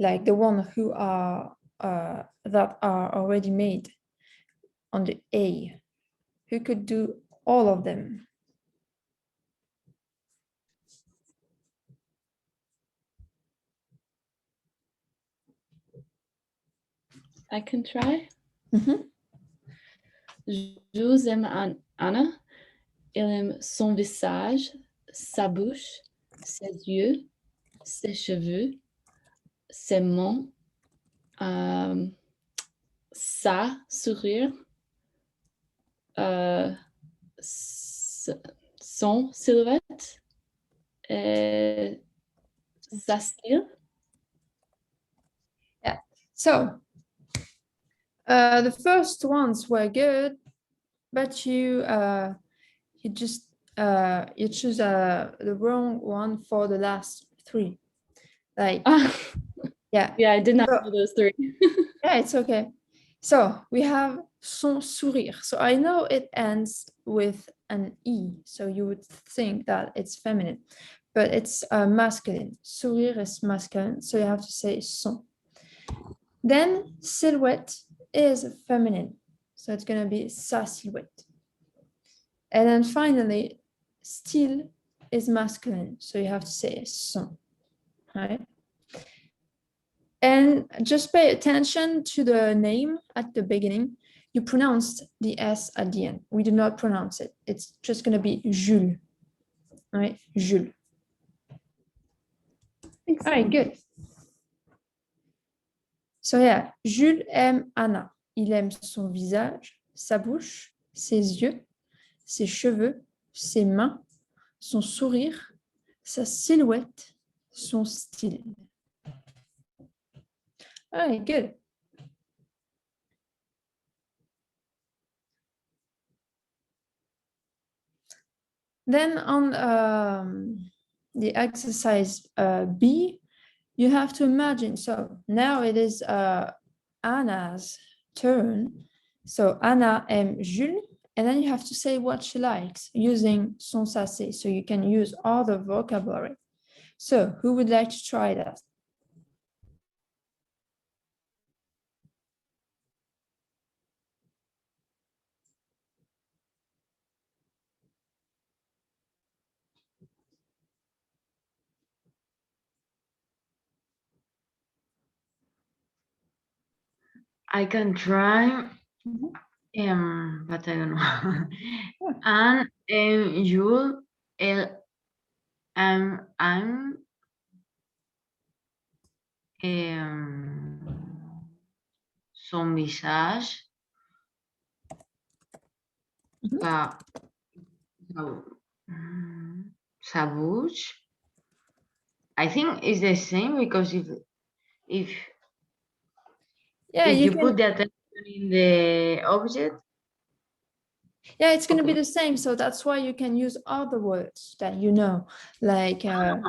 like the one who are that are already made on the A? Who could do all of them? I can try. Mhm. Jules aime Anna. Il aime son visage, sa bouche, ses yeux, ses cheveux, ses mains, Sa sourire. Son silhouette. Et sa style. Yeah. So the first ones were good, but you choose the wrong one for the last three. Like yeah. Yeah, I did not know those three. Yeah, it's okay. So we have son sourire. So I know it ends with an E, so you would think that it's feminine, but it's masculine. Sourire is masculine, so you have to say son. Then silhouette is feminine, so it's going to be sa silhouette. And then finally, style is masculine, so you have to say son, right? And just pay attention to the name at the beginning. You pronounced the S at the end. We do not pronounce it. It's just going to be Jules, right? Jules. All right, good. So yeah, Jules aime Anna. Il aime son visage, sa bouche, ses yeux, ses cheveux, ses mains, son sourire, sa silhouette, son style. All right, good. Then on the exercise B, you have to imagine. So now it is Anna's turn. So Anna aime Jules, and then you have to say what she likes using son sacé. So you can use all the vocabulary. So who would like to try that? I can try, Mhm. but I don't know. Sure. And you, son visage, Mhm. sa bouche. I think it's the same because if Yeah, you can, put the attention in the object, yeah, it's going to be okay. the same. So that's why you can use other words that you know, like I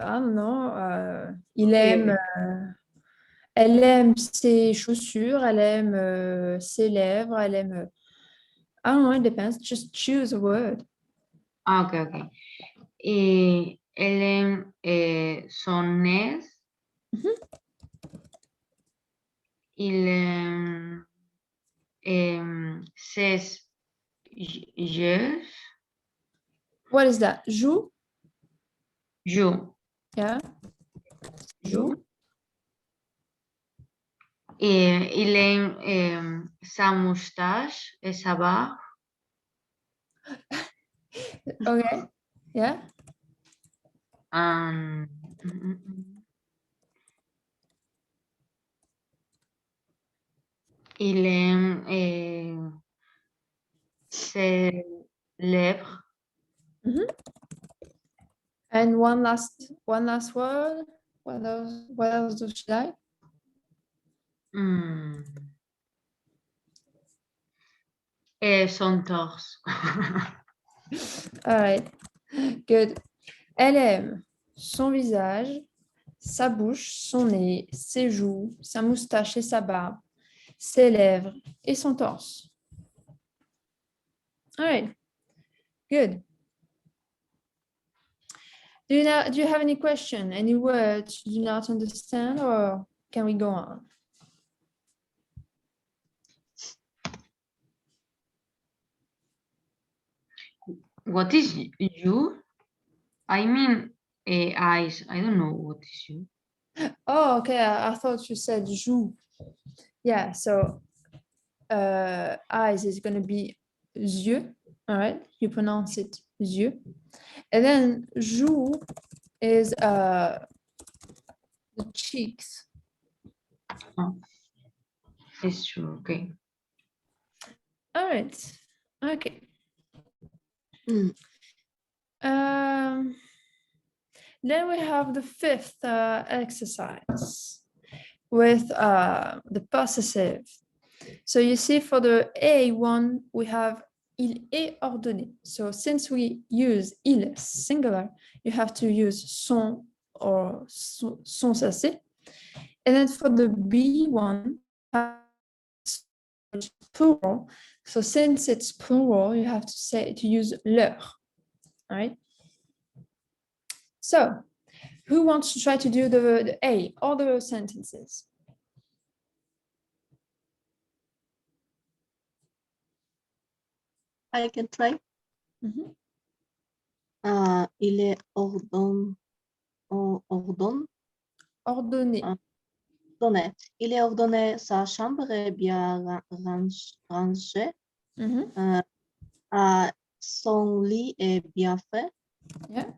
don't know, il aime, elle aime ses chaussures, elle aime ses lèvres, elle aime. I don't know, it depends. Just choose a word. Okay, okay. Et elle aime son nez. Mhm. Il aime ses yeux. What is that? Joue? Yeux. Yeah. Joue. Et il aime sa moustache et sa barbe. Okay. Yeah. Um, il aime ses lèvres. Mhm. And one last word. What else does she like? Son torse. All right. Good. Elle aime son visage, sa bouche, son nez, ses joues, sa moustache et sa barbe, ses lèvres et son torse. All right. Good. Do you have any question, any words you do not understand, or can we go on? What is you? I mean, eyes. I don't know what is you. Oh, okay. I thought you said joue. Yeah, so eyes is going to be yeux. All right, you pronounce it yeux. And then joue is the cheek. cheeks. It's true. Okay. All right. Okay. Mm. Then we have the fifth exercise with the possessive. So you see for the A one, we have il est ordonné. So since we use il singular, you have to use son or son sachet. And then for the B1, plural. So since it's plural, you have to use leur. All right. So who wants to try to do the A, all the sentences? I can try. Mhm. Il est ordonné. Ordonné. Ordonné. Il est ordonné, sa chambre est bien rangée. Mhm. Son lit est bien fait. Yeah.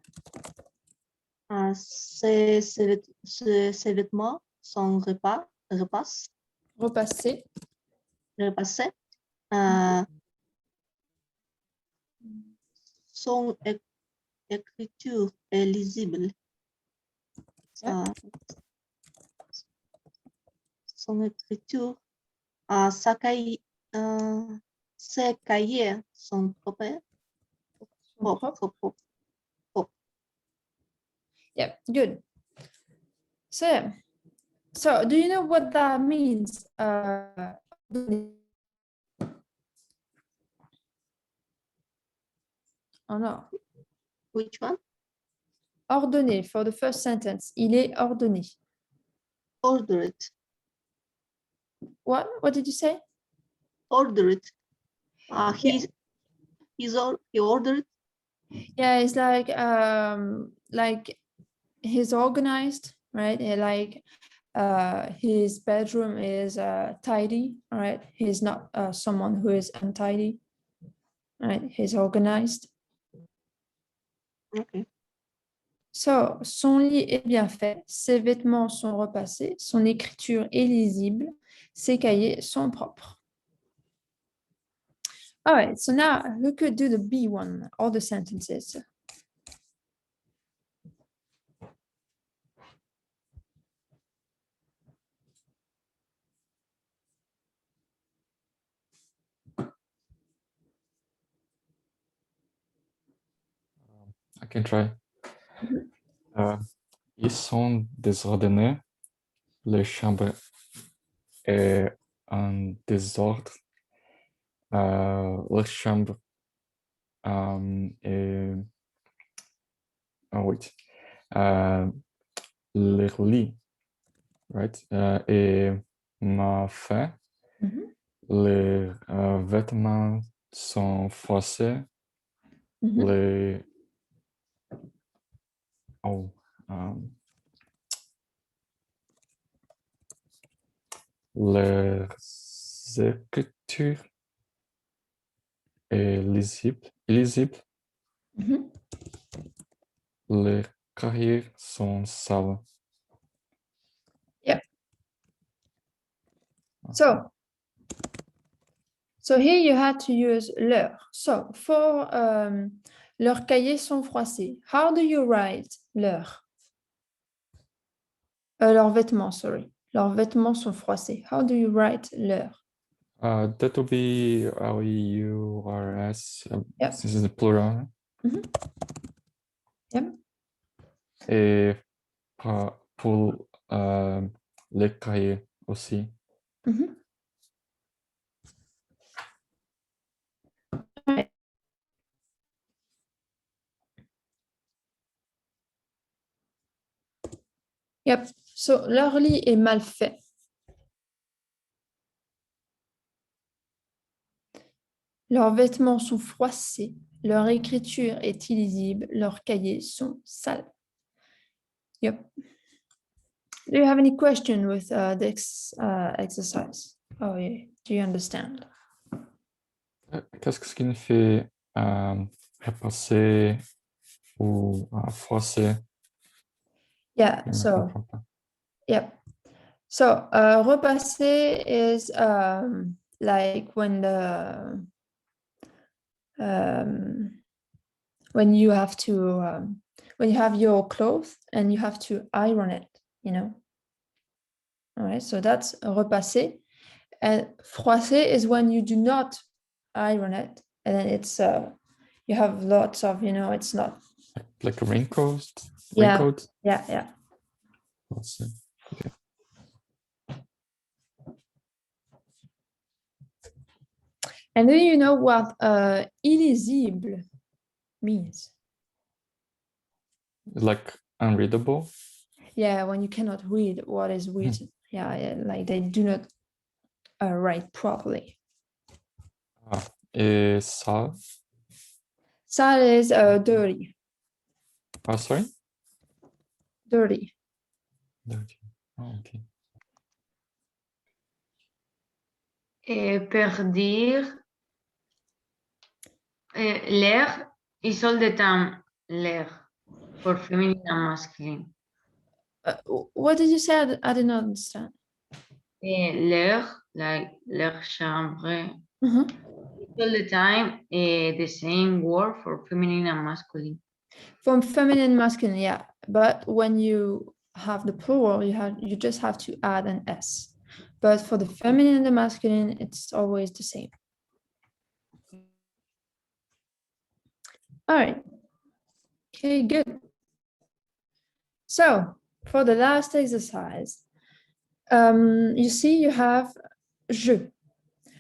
Ses vêtements sont repassés. Son écriture est lisible. Son écriture, ses cahiers sont propres. Yeah, good. So do you know what that means? Oh no. Which one? Ordonné for the first sentence. Il est ordonné. Order it. What did you say? Order it. He ordered. Yeah, it's like he's organized, right? Like his bedroom is tidy, right? He's not someone who is untidy, right? He's organized. Okay. So, son lit est bien fait, ses vêtements sont repassés, son écriture est lisible, ses cahiers sont propres. All right, so now who could do the B one, all the sentences? I can try. Ils sont désordonnés. La chambre est en désordre. La chambre est... wait. Le lit, right? Est mal fait. Mhm. Les vêtements sont froissés. Mhm. Les... les écritures est illisible. Mhm. Les cahiers sont sales. Yep. So here you had to use leur. So for leurs cahiers sont froissés. How do you write leur? Leurs vêtements, sorry. Leurs vêtements sont froissés. How do you write leur? That will be LEURS. Yep. This is the plural. Mhm. Yep. Et pour les cahiers aussi. Mhm. Right. Yep. So leur lit est mal fait. Leurs vêtements sont froissés. Leur écriture est illisible. Leurs cahiers sont sales. Yep. Do you have any question with this exercise? Oh yeah. Do you understand? Qu'est-ce que signifie repasser ou froisser? Yeah. Je ne So comprends pas. Yep. So repasser is like when you have to when you have your clothes and you have to iron it, you know. All right, so that's repasser. And froisser is when you do not iron it, and then it's you have lots of, you know, it's not. Like a raincoat. Yeah. Raincoat. Yeah. Let's see. Okay. And then you know what illisible means? Like unreadable. Yeah, when you cannot read what is written. Yeah, like they do not write properly. Sale. Sale is dirty. Oh, sorry. Dirty. Dirty. Oh, okay. Perdir l'air is all the time l'air for feminine and masculine. What did you say? I did not understand. L'air, like l'air chambre, Mhm. it's all the time the same word for feminine and masculine. From feminine, masculine, yeah. But when you have the plural, you just have to add an S. But for the feminine and the masculine, it's always the same. All right. Okay, good. So for the last exercise, you see you have je.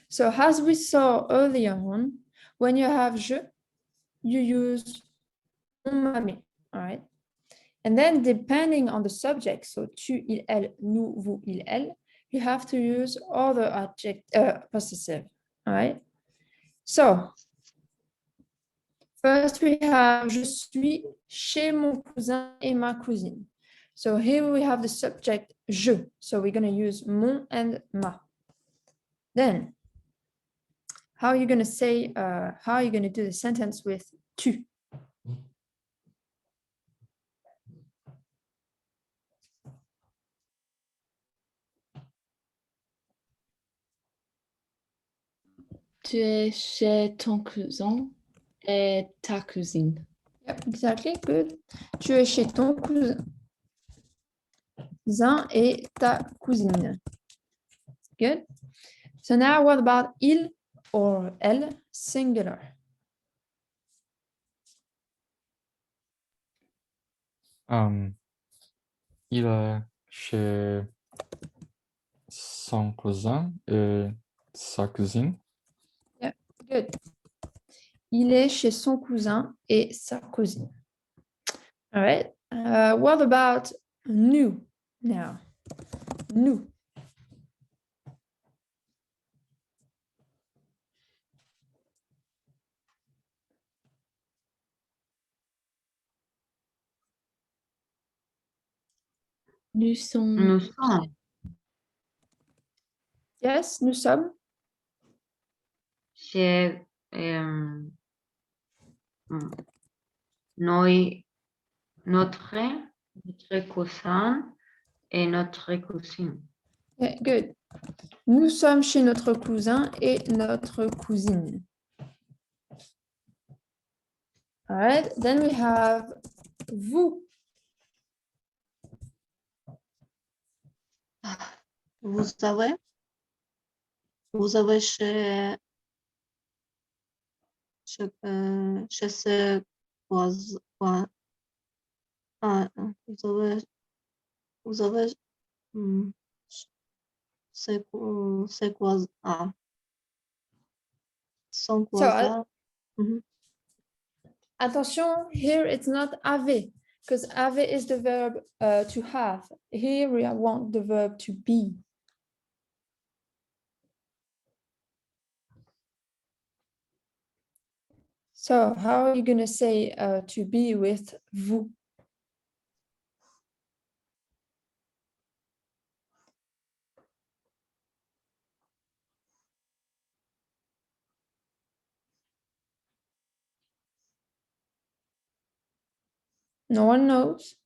So as we saw earlier on, when you have je, you use on m'a mis, all right? And then depending on the subject, so tu, il, elle, nous, vous, il, elle, you have to use other adjective, possessive, all right? So first we have je suis chez mon cousin et ma cousine. So here we have the subject je. So we're going to use mon and ma. Then how are you going to say, how are you going to do the sentence with tu? Tu es chez ton cousin et ta cousine. Yep, exactly, good. Tu es chez ton cousin et ta cousine. Good. So now what about il or elle, singular? Il est chez son cousin et sa cousine. Yeah, good. Il est chez son cousin et sa cousine. All right. What about nous now? Nous. Nous sommes Nous sommes Yes, nous sommes. chez notre cousin et notre cousine. Yeah, good. Nous sommes chez notre cousin et notre cousine. All right. Then we have vous. Vous avez chez ce voisin. Vous avez c'est quoi son voisin. Attention, here it's not ave, because ave is the verb to have. Here we want the verb to be. So how are you going to say to be with vous? No one knows.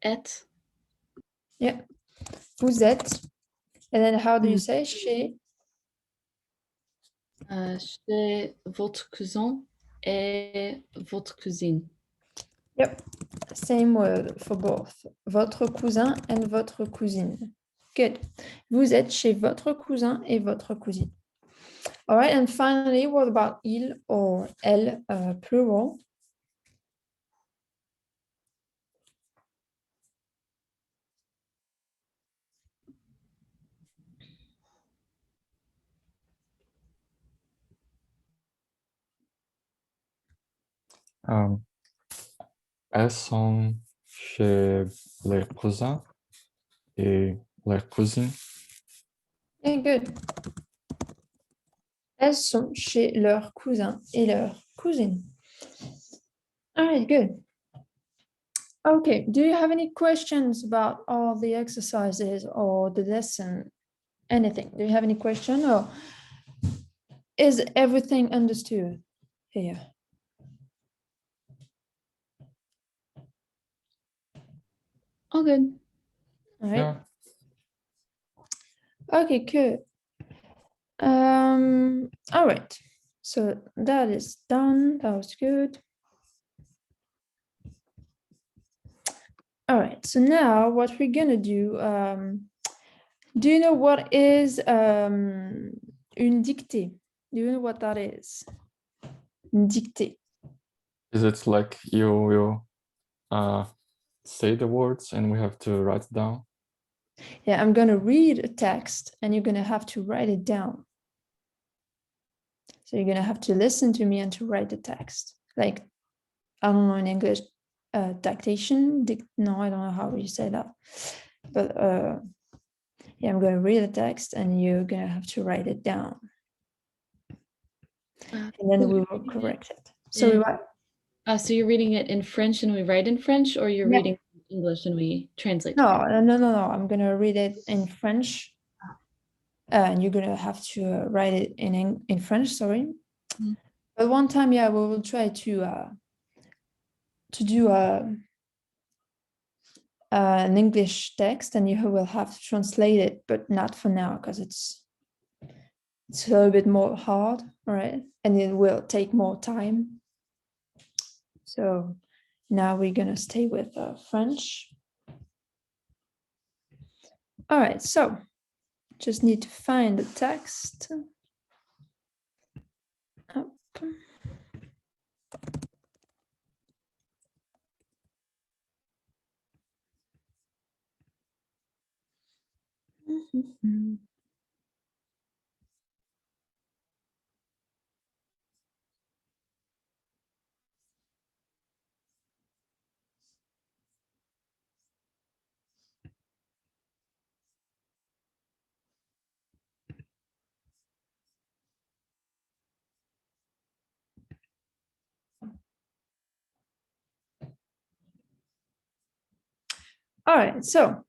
être. Yeah. Vous êtes. And then how do you say chez? Chez votre cousin et votre cousine. Yep. Same word for both. Votre cousin and votre cousine. Good. Vous êtes chez votre cousin et votre cousine. All right. And finally, what about il or elle, plural? Elles sont chez les cousins et les cousines. Yeah, good. Elles sont chez leurs cousins et leurs cousines. All right, good. Okay, do you have any questions about all the exercises or the lesson? Anything? Do you have any question or is everything understood here? All good. All right. Yeah. Okay, good. All right. So that is done. That was good. All right. So now what we're gonna do you know what is une dictée? Do you know what that is? Une dictée. Is it like you will say the words and we have to write it down? Yeah, I'm gonna read a text and you're gonna have to write it down. So you're gonna have to listen to me and to write the text. Like, I don't know in English, dictation. No, I don't know how you say that. But yeah, I'm gonna read the text and you're gonna have to write it down. And then we will correct it. So we what? So you're reading it in French and we write in French, or you're Yeah. reading English and we translate? to No, French? no. I'm gonna read it in French. And you're gonna have to write it in French, sorry. Mhm. But one time, yeah, we will try to do an English text, and you will have to translate it, but not for now because it's a little bit more hard, right? And it will take more time. So now we're gonna stay with French. All right, so just need to find the text. Hop. Mhm. All right, so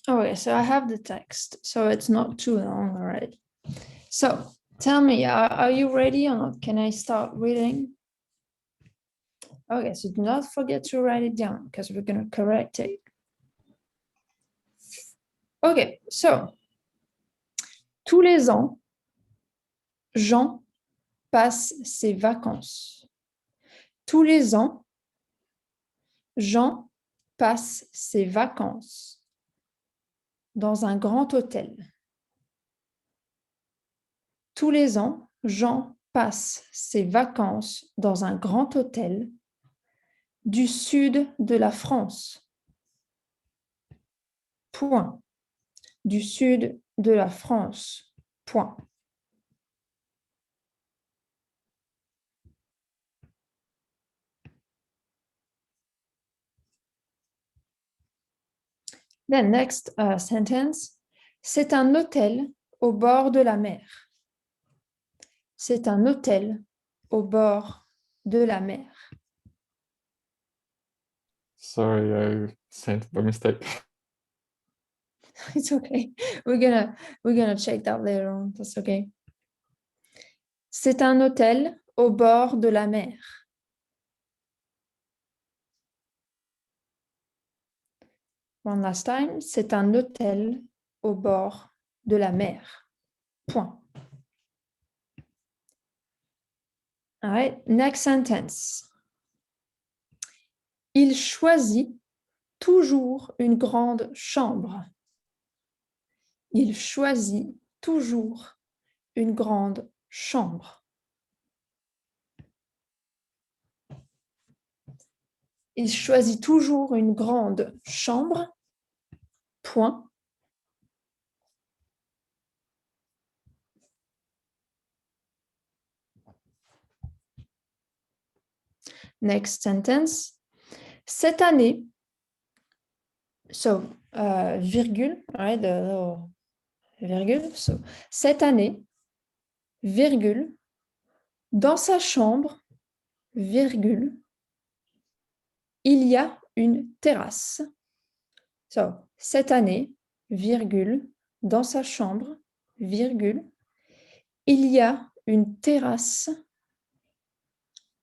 okay, so I have the text, so it's not too long, all right. So tell me, are you ready or not? Can I start reading? Okay, so do not forget to write it down because we're gonna correct it. Okay, so tous les ans, Jean passe ses vacances. Tous les ans, Jean passe ses vacances dans un grand hôtel. Tous les ans, Jean passe ses vacances dans un grand hôtel du sud de la France. Point. Du sud de la France. Point. Then next sentence. C'est un hôtel au bord de la mer. C'est un hôtel au bord de la mer. Sorry, I sent by mistake. It's okay. We're gonna check that later on. That's okay. C'est un hôtel au bord de la mer. One last time, c'est un hôtel au bord de la mer. Point. All right, next sentence. Il choisit toujours une grande chambre. Il choisit toujours une grande chambre. Il choisit toujours une grande chambre. Point. Next sentence. Cette année, so, virgule, right, the little virgule. So, cette année, virgule, dans sa chambre, virgule, il y a une terrasse. So, cette année, virgule, dans sa chambre, virgule, il y a une terrasse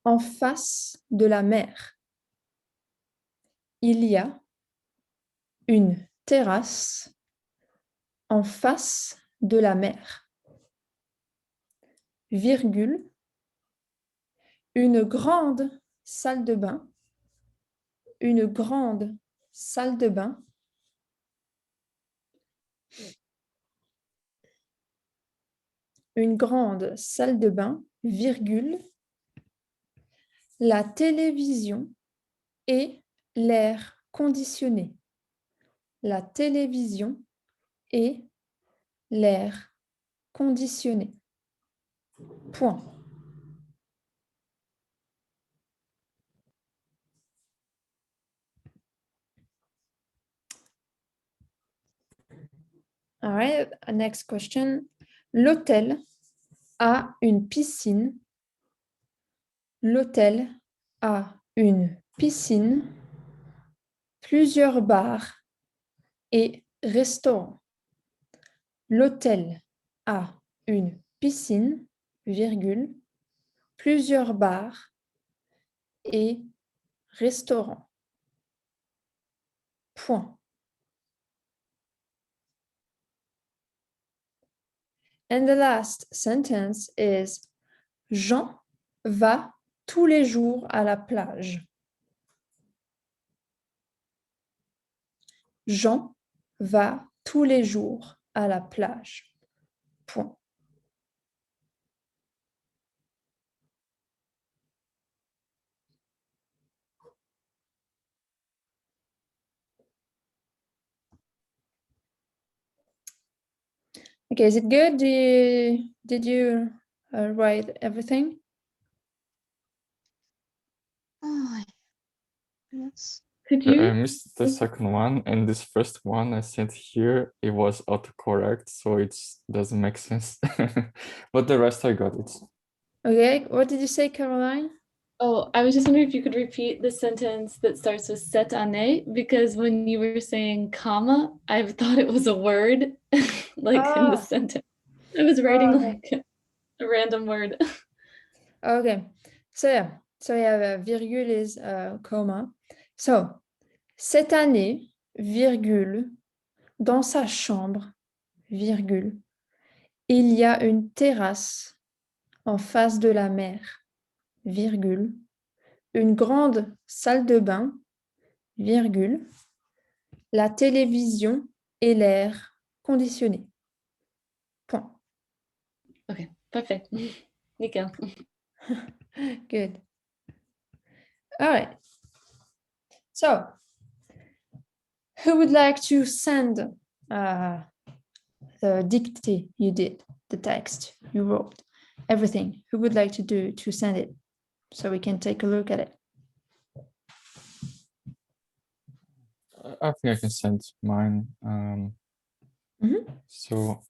en face de la mer. Il y a une terrasse en face de la mer. Virgule, une grande salle de bain. Une grande salle de bain. Une grande salle de bain, virgule, la télévision et l'air conditionné. La télévision et l'air conditionné. Point. All right, next question. L'hôtel a une piscine. L'hôtel a une piscine, plusieurs bars et restaurants. L'hôtel a une piscine, virgule, plusieurs bars et restaurants. Point. And the last sentence is Jean va tous les jours à la plage. Jean va tous les jours à la plage. Point. Okay, is it good? Did you write everything? Oh, yes. Could I you? missed the second one, and this first one I sent here, it was autocorrect, so it doesn't make sense. But the rest I got it. Okay, what did you say, Caroline? Oh, I was just wondering if you could repeat the sentence that starts with cette année, because when you were saying comma, I thought it was a word, like in the Ah. sentence. I was writing okay. like a random word. Okay, so yeah, virgule is comma. So, cette année, virgule, dans sa chambre, virgule, il y a une terrasse en face de la mer, virgule, une grande salle de bain, virgule, la télévision et l'air conditionné. Point. Okay, parfait. Nickel. Good. All right. So, who would like to send the dictée you did, the text you wrote, everything? Who would like to send it so we can take a look at it? I think I can send mine. Mhm. So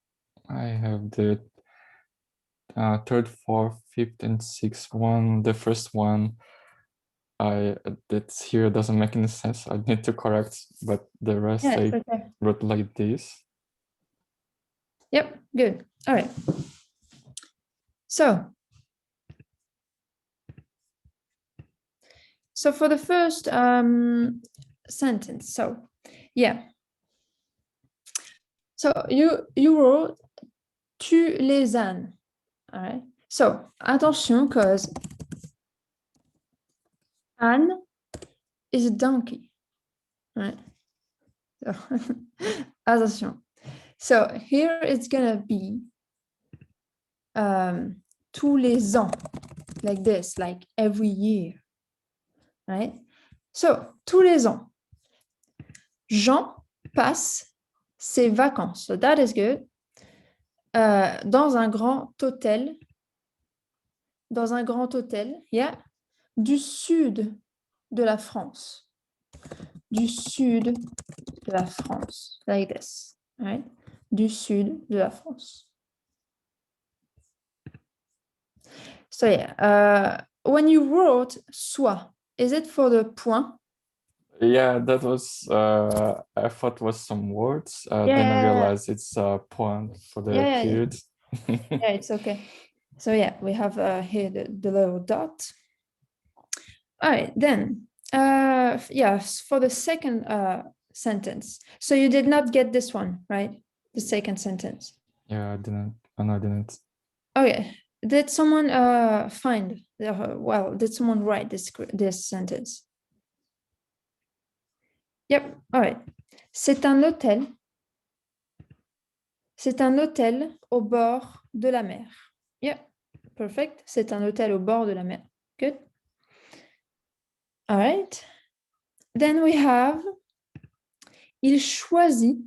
I have the third, fourth, fifth, and sixth one. The first one that's here doesn't make any sense. I need to correct, but the rest Yeah, I it's okay. wrote like this. Yep, good. All right. So, So for the first sentence, so yeah. So you wrote tu les ânes. All right. So attention, because âne is a donkey. Right. So, attention. So here it's gonna be tous les ans, like this, like every year. Right? So tous les ans, Jean passe ses vacances. So that is good. Dans un grand hôtel, yeah, du sud de la France. Du sud de la France, like this, right? Du sud de la France. So yeah, when you wrote soit, is it for the point? Yeah, that was I thought was some words. Then I Yeah. realized it's a point for the Yeah. period. Yeah, it's okay. So yeah, we have here the little dot. All right, then yes, for the second sentence. So you did not get this one, right? The second sentence. Yeah, I didn't. Oh, no, I didn't. Okay. Did someone find? Well, did someone write this sentence? Yep. All right. C'est un hôtel. C'est un hôtel au bord de la mer. Yep. Perfect. C'est un hôtel au bord de la mer. Good. All right. Then we have il choisit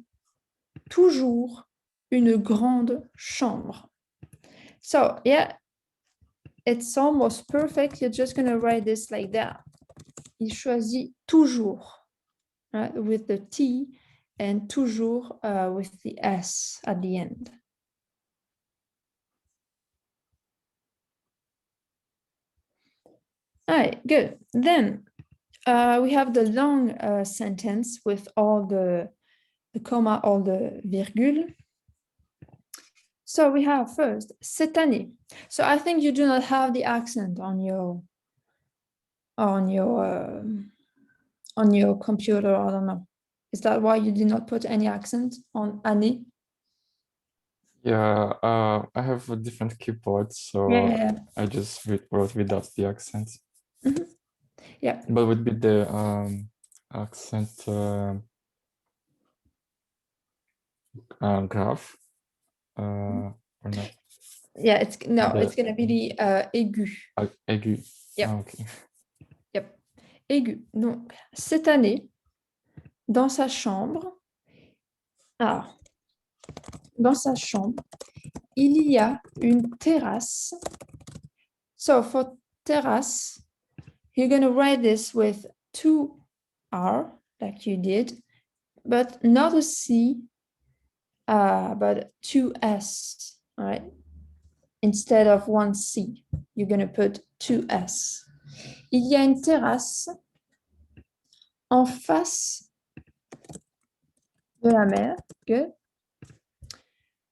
toujours une grande chambre. So, yeah, it's almost perfect. You're just going to write this like that. Il choisit toujours, right, with the T and toujours with the S at the end. All right, good. Then we have the long sentence with all the comma, all the virgule. So we have first, cette année. So I think you do not have the accent on your computer. I don't know. Is that why you did not put any accent on année? Yeah, I have a different keyboard, so Yeah. I just wrote without the accent. Mm-hmm. Yeah. But would be the accent graph or not? Yeah, it's gonna be the aigu. Aigu. Yep. Ah, okay. Yep. Aigu. Donc, cette année, dans sa chambre, il y a une terrasse. So for terrasse, you're gonna write this with 2 R, like you did, but not a C, but 2 S, all right? Instead of 1 C, you're gonna put 2 S. Il y a une terrasse en face de la mer. Good.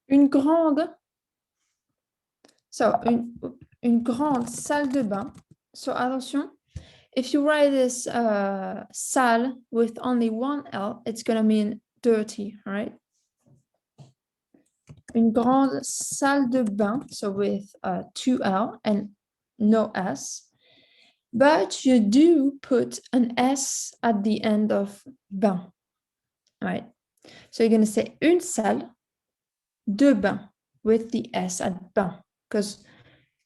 Une grande salle de bain. So attention, if you write this salle with only 1 L, it's going to mean dirty, right? Une grande salle de bain, so with 2 L and no S. But you do put an S at the end of bain, right? So you're going to say une salle de bain with the S at bain, because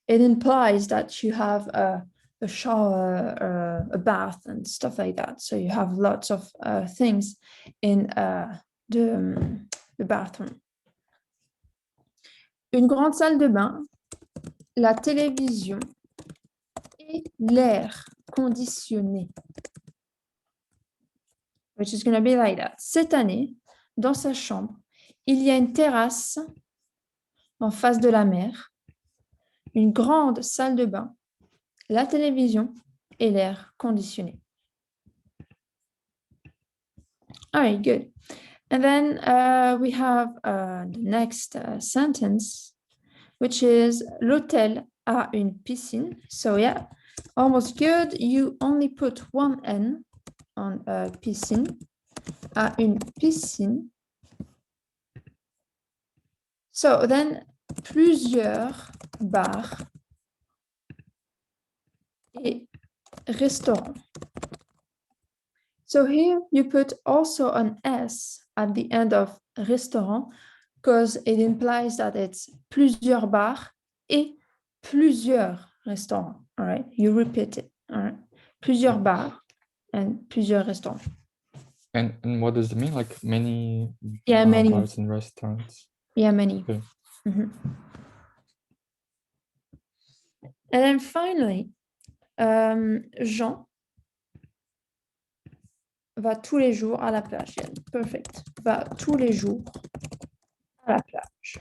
it implies that you have a shower, a bath, and stuff like that. So you have lots of things in the bathroom. Une grande salle de bain, la télévision et l'air conditionné. Which is going to be like that. Cette année, dans sa chambre, il y a une terrasse en face de la mer, une grande salle de bain, la télévision et l'air conditionné. All right, good. And then we have the next sentence, which is l'hôtel a une piscine. So yeah, Almost good. You only put one N on piscine. À une piscine. So then plusieurs bars et restaurants. So here you put also an S at the end of restaurant because it implies that it's plusieurs bars et plusieurs restaurants. All right, you repeat it. All right, plusieurs bars and plusieurs restaurants. And what does it mean? Like many many bars and restaurants? many. Okay. Mm-hmm. And then finally, Jean va tous les jours à la plage. Yeah, perfect. Va tous les jours à la plage.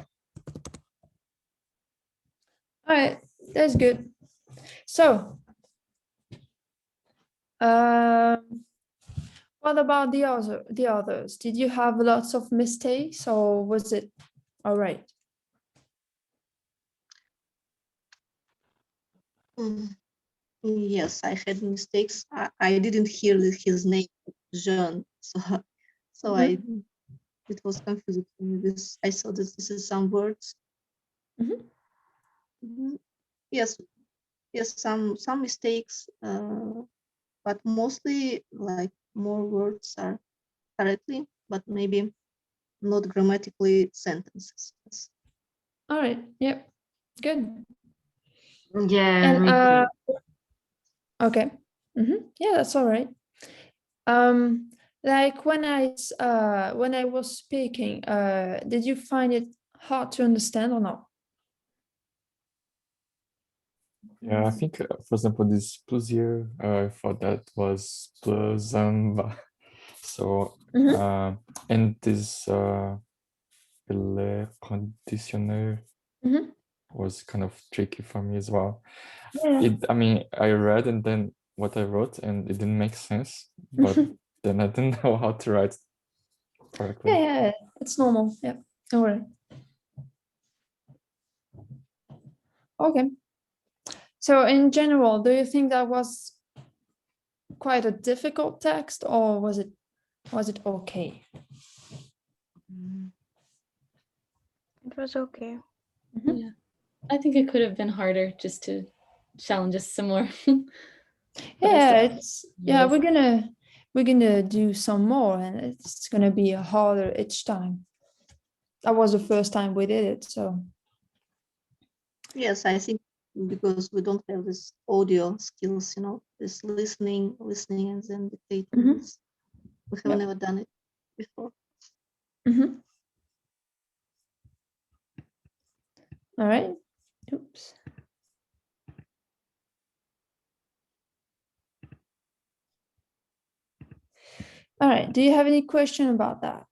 All right, that's good. So, what about the others? Did you have lots of mistakes, or was it all right? Yes, I had mistakes. I didn't hear his name, Jean. So it was confusing for me. I saw that this is some words. Yes, some mistakes, but mostly like more words are correctly, but maybe not grammatically sentences. Yes. All right. Yep. Good. Yeah, And me too. okay. Yeah, that's all right. Like when I was speaking, did you find it hard to understand or not? Yeah, I think, for example, this plusieurs, I thought that was plezamba. So, and this le conditioner was kind of tricky for me as well. Yeah. I mean, I read and then what I wrote and it didn't make sense, but then I didn't know how to write correctly. Yeah, it's normal. Yeah, don't worry. Okay. So in general, do you think that was quite a difficult text, or was it okay? It was okay. Yeah, I think it could have been harder just to challenge us some more. Yeah, we're gonna do some more, and it's gonna be harder each time. That was the first time we did it, so Yes, I think because we don't have this audio skills, this listening and then dictating. We have never done it before. All right. Oops. All right. Do you have any question about that?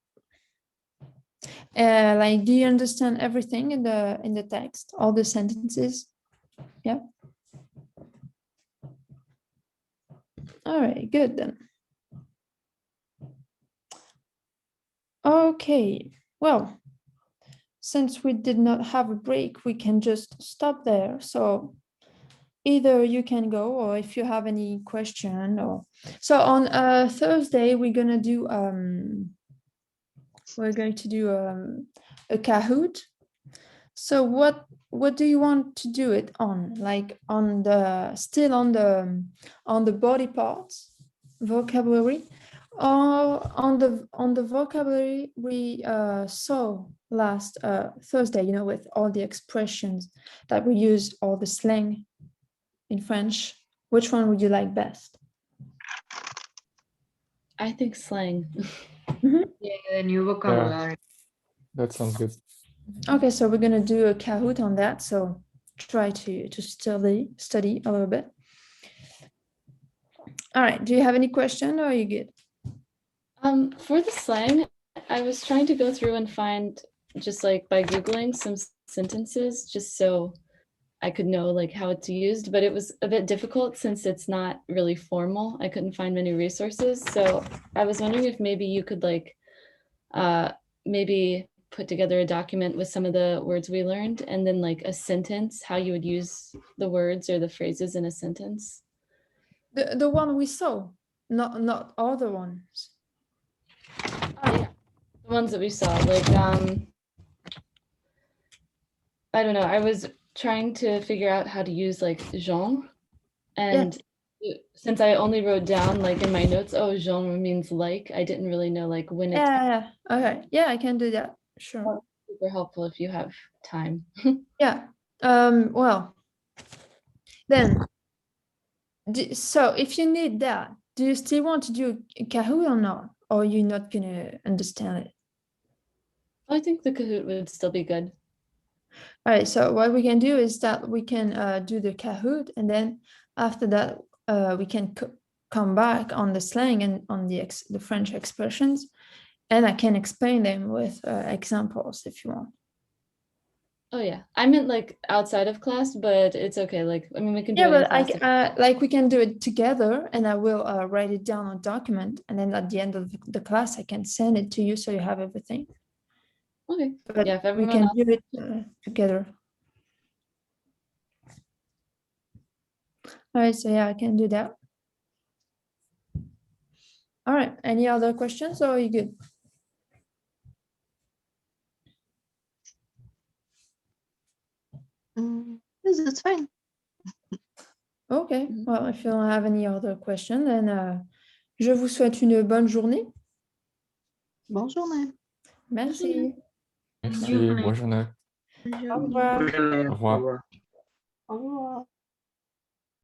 Like, do you understand everything in the text, all the sentences? Yeah. All right. Good then. Okay. Well, since we did not have a break, we can just stop there. So either you can go, or if you have any question, or so on Thursday we're going to do a Kahoot. So what do you want to do it on? Like on the body parts vocabulary, or on the vocabulary we saw last Thursday, with all the expressions that we use, all the slang in French? Which one would you like best? I think slang. Yeah, the new vocabulary. That sounds good. Okay, so we're gonna do a Kahoot on that. So try to study a little bit. All right. Do you have any question, or are you good? For the slang, I was trying to go through and find, just like by Googling, some sentences just so I could know like how it's used, but it was a bit difficult since it's not really formal. I couldn't find many resources. So I was wondering if maybe you could like maybe put together a document with some of the words we learned, and then like a sentence, how you would use the words or the phrases in a sentence. The one we saw, not other ones. Oh yeah, the ones that we saw. Like I don't know. I was trying to figure out how to use like genre, and since I only wrote down like in my notes, oh, genre means like, I didn't really know like when it's Yeah. Okay. Yeah, I can do that. Sure. super helpful if you have time. Yeah. Well, then, so if you need that, do you still want to do Kahoot or not? Or you're not gonna understand it? I think the Kahoot would still be good. All right. So what we can do is that we can do the Kahoot, and then after that, we can come back on the slang and on the French expressions, and I can explain them with examples if you want. Oh yeah, I meant like outside of class, but it's okay. Like, I mean, we can do Yeah, it in but class. like we can do it together, and I will write it down on a document, and then at the end of the class, I can send it to you so you have everything. Okay. But Yeah, if we everyone can else. do it together. All right, so yeah, I can do that. All right, any other questions or are you good? Yes, that's fine. Okay, well, if you don't have any other question, then je vous souhaite une bonne journée. Bonne journée. Merci. Merci, bonne journée. Au revoir. Au revoir. Au revoir. Au revoir.